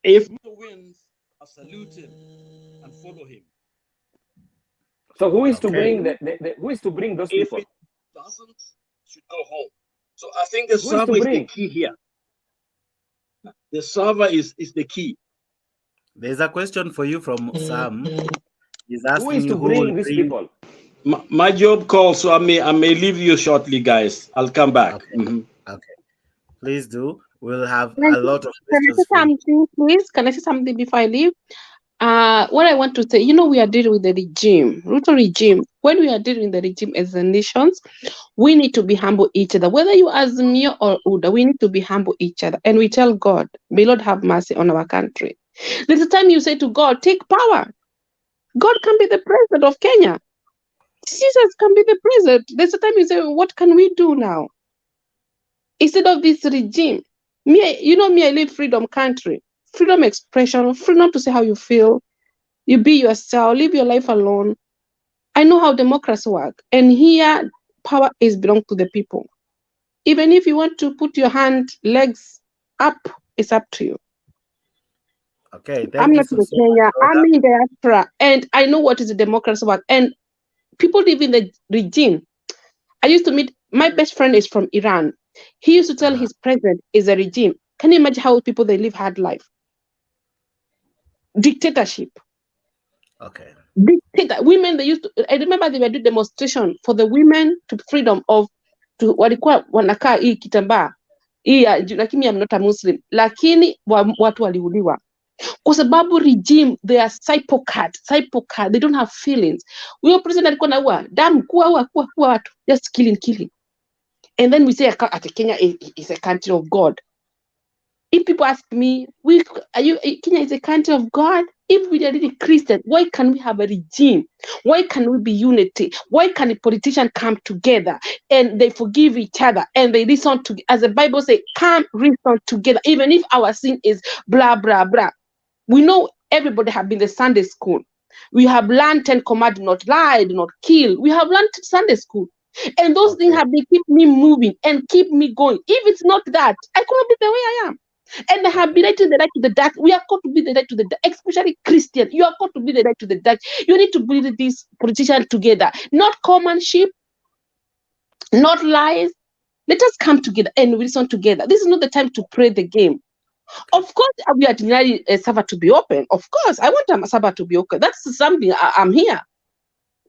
Speaker 8: if Ruto wins, I salute him and follow him.
Speaker 9: So who is to bring who is to bring those people?
Speaker 8: If it doesn't, should go home. So I think the server is the key here. The server is the key.
Speaker 1: There's a question for you from Sam. He's asking
Speaker 9: who is to bring these people?
Speaker 8: My job calls, so I may leave you shortly, guys. I'll come back.
Speaker 1: Okay. Okay. Please do. We'll have a lot of questions.
Speaker 2: Can I say something, please? Can I say something before I leave? What I want to say, we are dealing with the regime, Ruto regime. When we are dealing with the regime as the nations, we need to be humble each other. Whether you Azimio or Uda, we need to be humble each other. And we tell God, may Lord have mercy on our country. There's a time you say to God, take power. God can be the president of Kenya. Jesus can be the president. There's a time you say, what can we do now? Instead of this regime. I live freedom country. Freedom expression, freedom to say how you feel. You be yourself, live your life alone. I know how democracy works. And here, power is belong to the people. Even if you want to put your legs up, it's up to you.
Speaker 1: Okay,
Speaker 2: I'm not in Kenya, I'm in diaspora, and I know what is the democracy work. And people live in the regime. I used to meet, my best friend is from Iran. He used to tell his president is a regime. Can you imagine how people, they live hard life? dictatorship.
Speaker 1: Okay.
Speaker 2: Women, they used to, I remember they were doing demonstration for the women to freedom of, to walikuwa wanakaa hii kitambaa hii, lakini I'm not a Muslim, lakini watu waliuliwa kwa sababu regime, they are psychopath, they don't have feelings. Huyo president alikuwa naua damu, kuua watu, just killing. And then we say Kenya is a country of God. If people ask me, Kenya is a country of God? If we are really Christian, why can we have a regime? Why can we be unity? Why can a politician come together and they forgive each other and they listen to, as the Bible says, come reason together, even if our sin is blah, blah, blah. We know everybody have been the Sunday school. We have learned 10 commandments, not lie, do not kill. We have learned Sunday school. And those things have been keep me moving and keep me going. If it's not that, I could not be the way I am. And I have been right to the right to the dark. We are called to be the right to the dark, especially Christian. You are called to be the right to the dark. You need to bring these politicians together. Not commonship, not lies. Let us come together and listen together. This is not the time to play the game. Of course, we are denying Sava to be open. Of course, I want Sava to be open. That's something I'm here.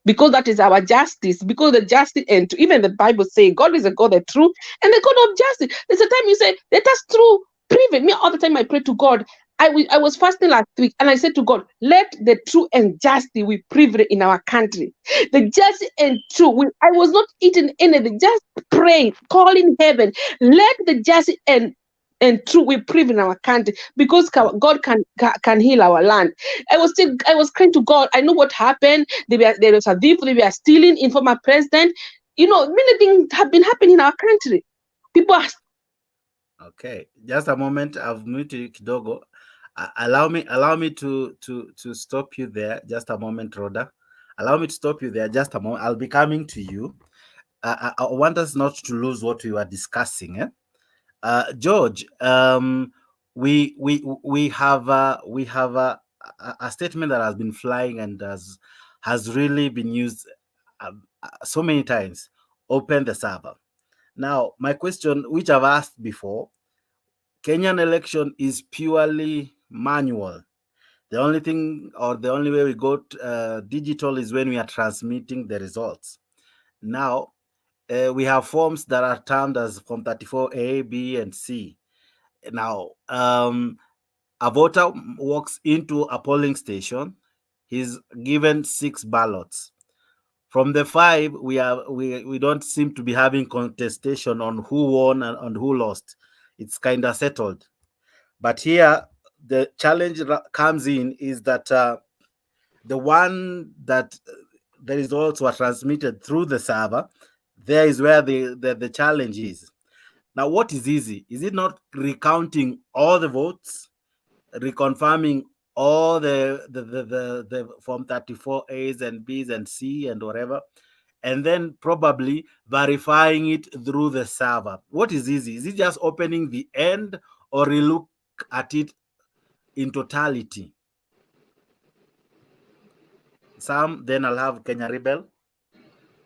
Speaker 2: Because that is our justice, because the justice, and even the Bible says God is a God of truth and the God of justice. There's a time you say, let us through prove. Me all the time I pray to God. I was fasting last week and I said to God, let the truth and justice we privilege in our country. The justice and truth. I was not eating anything, just praying, calling heaven. Let the justice and truth we privilege in our country, because God can heal our land. I was crying to God. I know what happened. There was a thief. They were stealing in former president. You know, many things have been happening in our country. People are.
Speaker 1: Okay, just a moment. I've muted kidogo. Allow me to stop you there. Just a moment, Rhoda. Allow me to stop you there. Just a moment. I'll be coming to you. I want us not to lose what we were discussing. George, we have a statement that has been flying and has really been used so many times. Open the server. Now, my question, which I've asked before, Kenyan election is purely manual. The only thing, or the only way we go digital is when we are transmitting the results. Now, we have forms that are termed as Form 34A, B, and C. Now, a voter walks into a polling station. He's given 6 ballots. From the 5, we don't seem to be having contestation on who won and who lost. It's kind of settled. But here, the challenge comes in is that the one that the results were transmitted through the server, there is where the challenge is. Now, what is easy? Is it not recounting all the votes, reconfirming all the Form 34As and Bs and C and whatever, and then probably verifying it through the server? What is easy? Is it just opening the end, or you look at it in totality? Sam, then I'll have Kenya Rebel.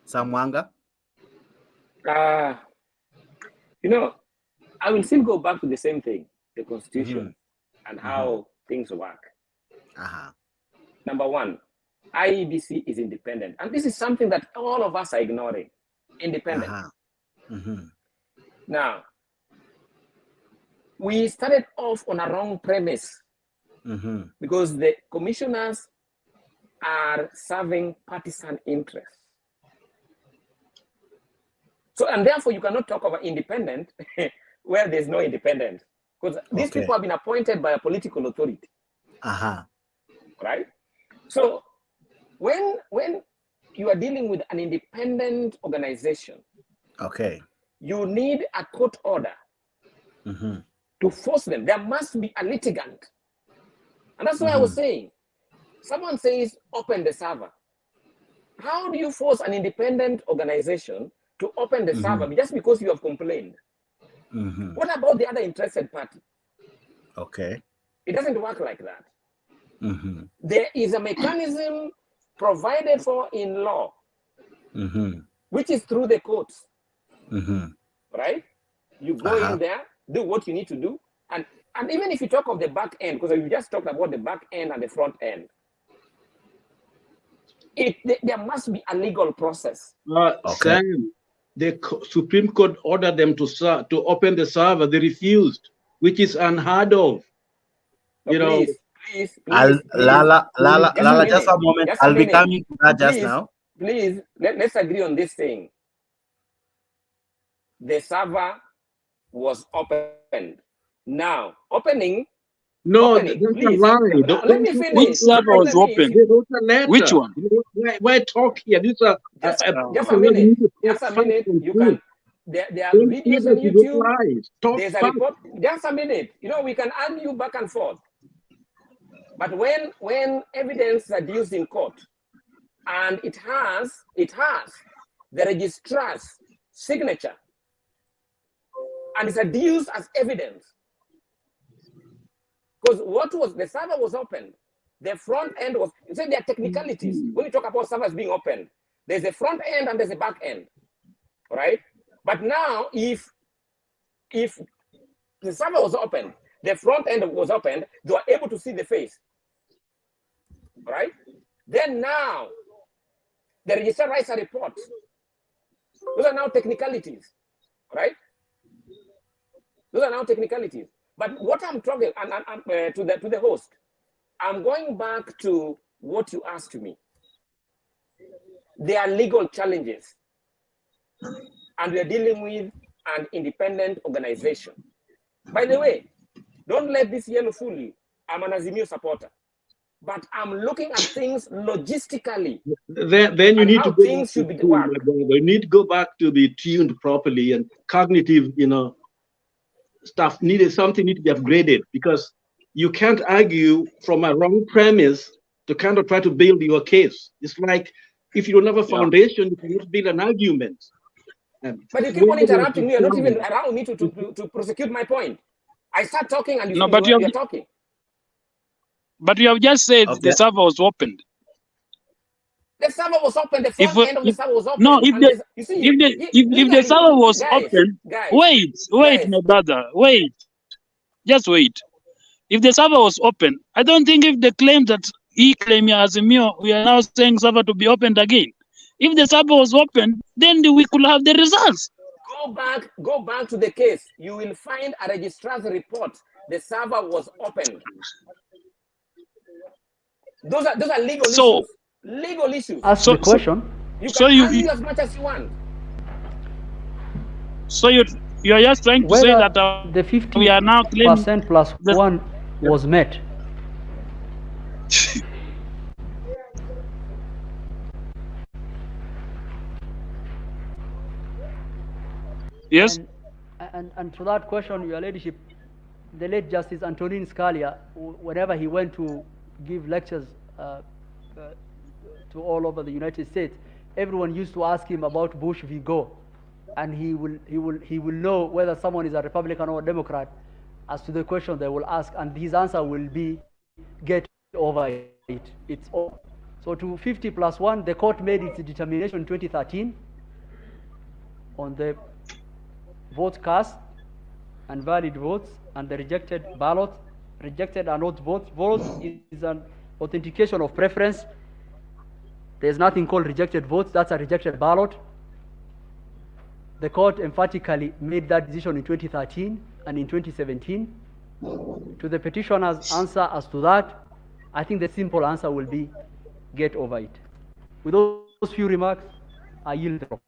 Speaker 1: Sam Wanga.
Speaker 9: You know, I will still go back to the same thing, the constitution and how things work. Number one, IEBC is independent. And this is something that all of us are ignoring. Independent. Now, we started off on a wrong premise because the commissioners are serving partisan interests. So, and therefore you cannot talk about independent where there's no independence, because these people have been appointed by a political authority. Right? So when you are dealing with an independent organization, you need a court order to force them. There must be a litigant. And that's why I was saying, someone says, open the server. How do you force an independent organization to open the server just because you have complained? What about the other interested party? It doesn't work like that. There is a mechanism provided for in law, which is through the courts. Right? You go in there, do what you need to do, and And even if you talk of the back end, because you just talked about the back end and the front end, there must be a legal process.
Speaker 8: Okay. Sam, the Supreme Court ordered them to open the server. They refused, which is unheard of. You know,
Speaker 9: please,
Speaker 1: Lala, just a moment. I'll be coming to that just now.
Speaker 9: Please, let's agree on this thing. The server was opened. Now, opening.
Speaker 8: No, that's a lie.
Speaker 9: Let me finish.
Speaker 7: Which server was open? Which one?
Speaker 8: Why talk here? These are
Speaker 9: just a minute. Just a minute. You can. There are videos on YouTube. There's a report. Just a minute. You know, we can argue back and forth. But when evidence is adduced in court, and it has the registrar's signature, and it's adduced as evidence. Because the server was opened, the front end was, you say there are technicalities. When you talk about servers being opened, there's a front end and there's a back end, right? But now, if the server was opened, the front end was opened, they were able to see the face, right? Then now, the registrar writes a report. Those are now technicalities, right? Those are now technicalities. But what I'm talking to the host, I'm going back to what you asked me. There are legal challenges, and we are dealing with an independent organization. By the way, don't let this yellow fool you. I'm an Azimio supporter, but I'm looking at things logistically.
Speaker 8: Then you need to go
Speaker 9: things should be worked.
Speaker 8: You need to go back to be tuned properly, and cognitive, stuff something need to be upgraded, because you can't argue from a wrong premise to kind of try to build your case. It's like if you don't have a foundation, you cannot build an argument.
Speaker 9: But you keep on interrupting me. You're not even allowing me to prosecute my point. I start talking and you're talking.
Speaker 7: But you have just said the server was opened.
Speaker 9: The server was open. The front end of the server was open.
Speaker 7: No, if the server was open, wait, my brother, wait. Just wait. If the server was open, I don't think if the claim that he claimed as a Mio, we are now saying server to be opened again. If the server was open, then we could have the results.
Speaker 9: Go back to the case. You will find a registrar's report. The server was opened. Those are legal issues. Legal issues.
Speaker 10: Ask the question.
Speaker 9: You can argue as much as you want.
Speaker 7: So you're just trying to say that
Speaker 10: the 50%
Speaker 7: we are now claiming
Speaker 10: plus one was met.
Speaker 7: Yes.
Speaker 10: And to that question, Your Ladyship, the late Justice Antonin Scalia, whenever he went to give lectures to all over the United States, everyone used to ask him about Bush v. Gore, and he will know whether someone is a Republican or a Democrat as to the question they will ask, and his answer will be get over it. It's all. So to 50 plus 1, the court made its determination in 2013 on the vote cast and valid votes and the rejected ballot. Rejected are not votes. Votes is an authentication of preference. There's nothing called rejected votes. That's a rejected ballot. The court emphatically made that decision in 2013 and in 2017. To the petitioner's answer as to that, I think the simple answer will be get over it. With those few remarks, I yield the floor.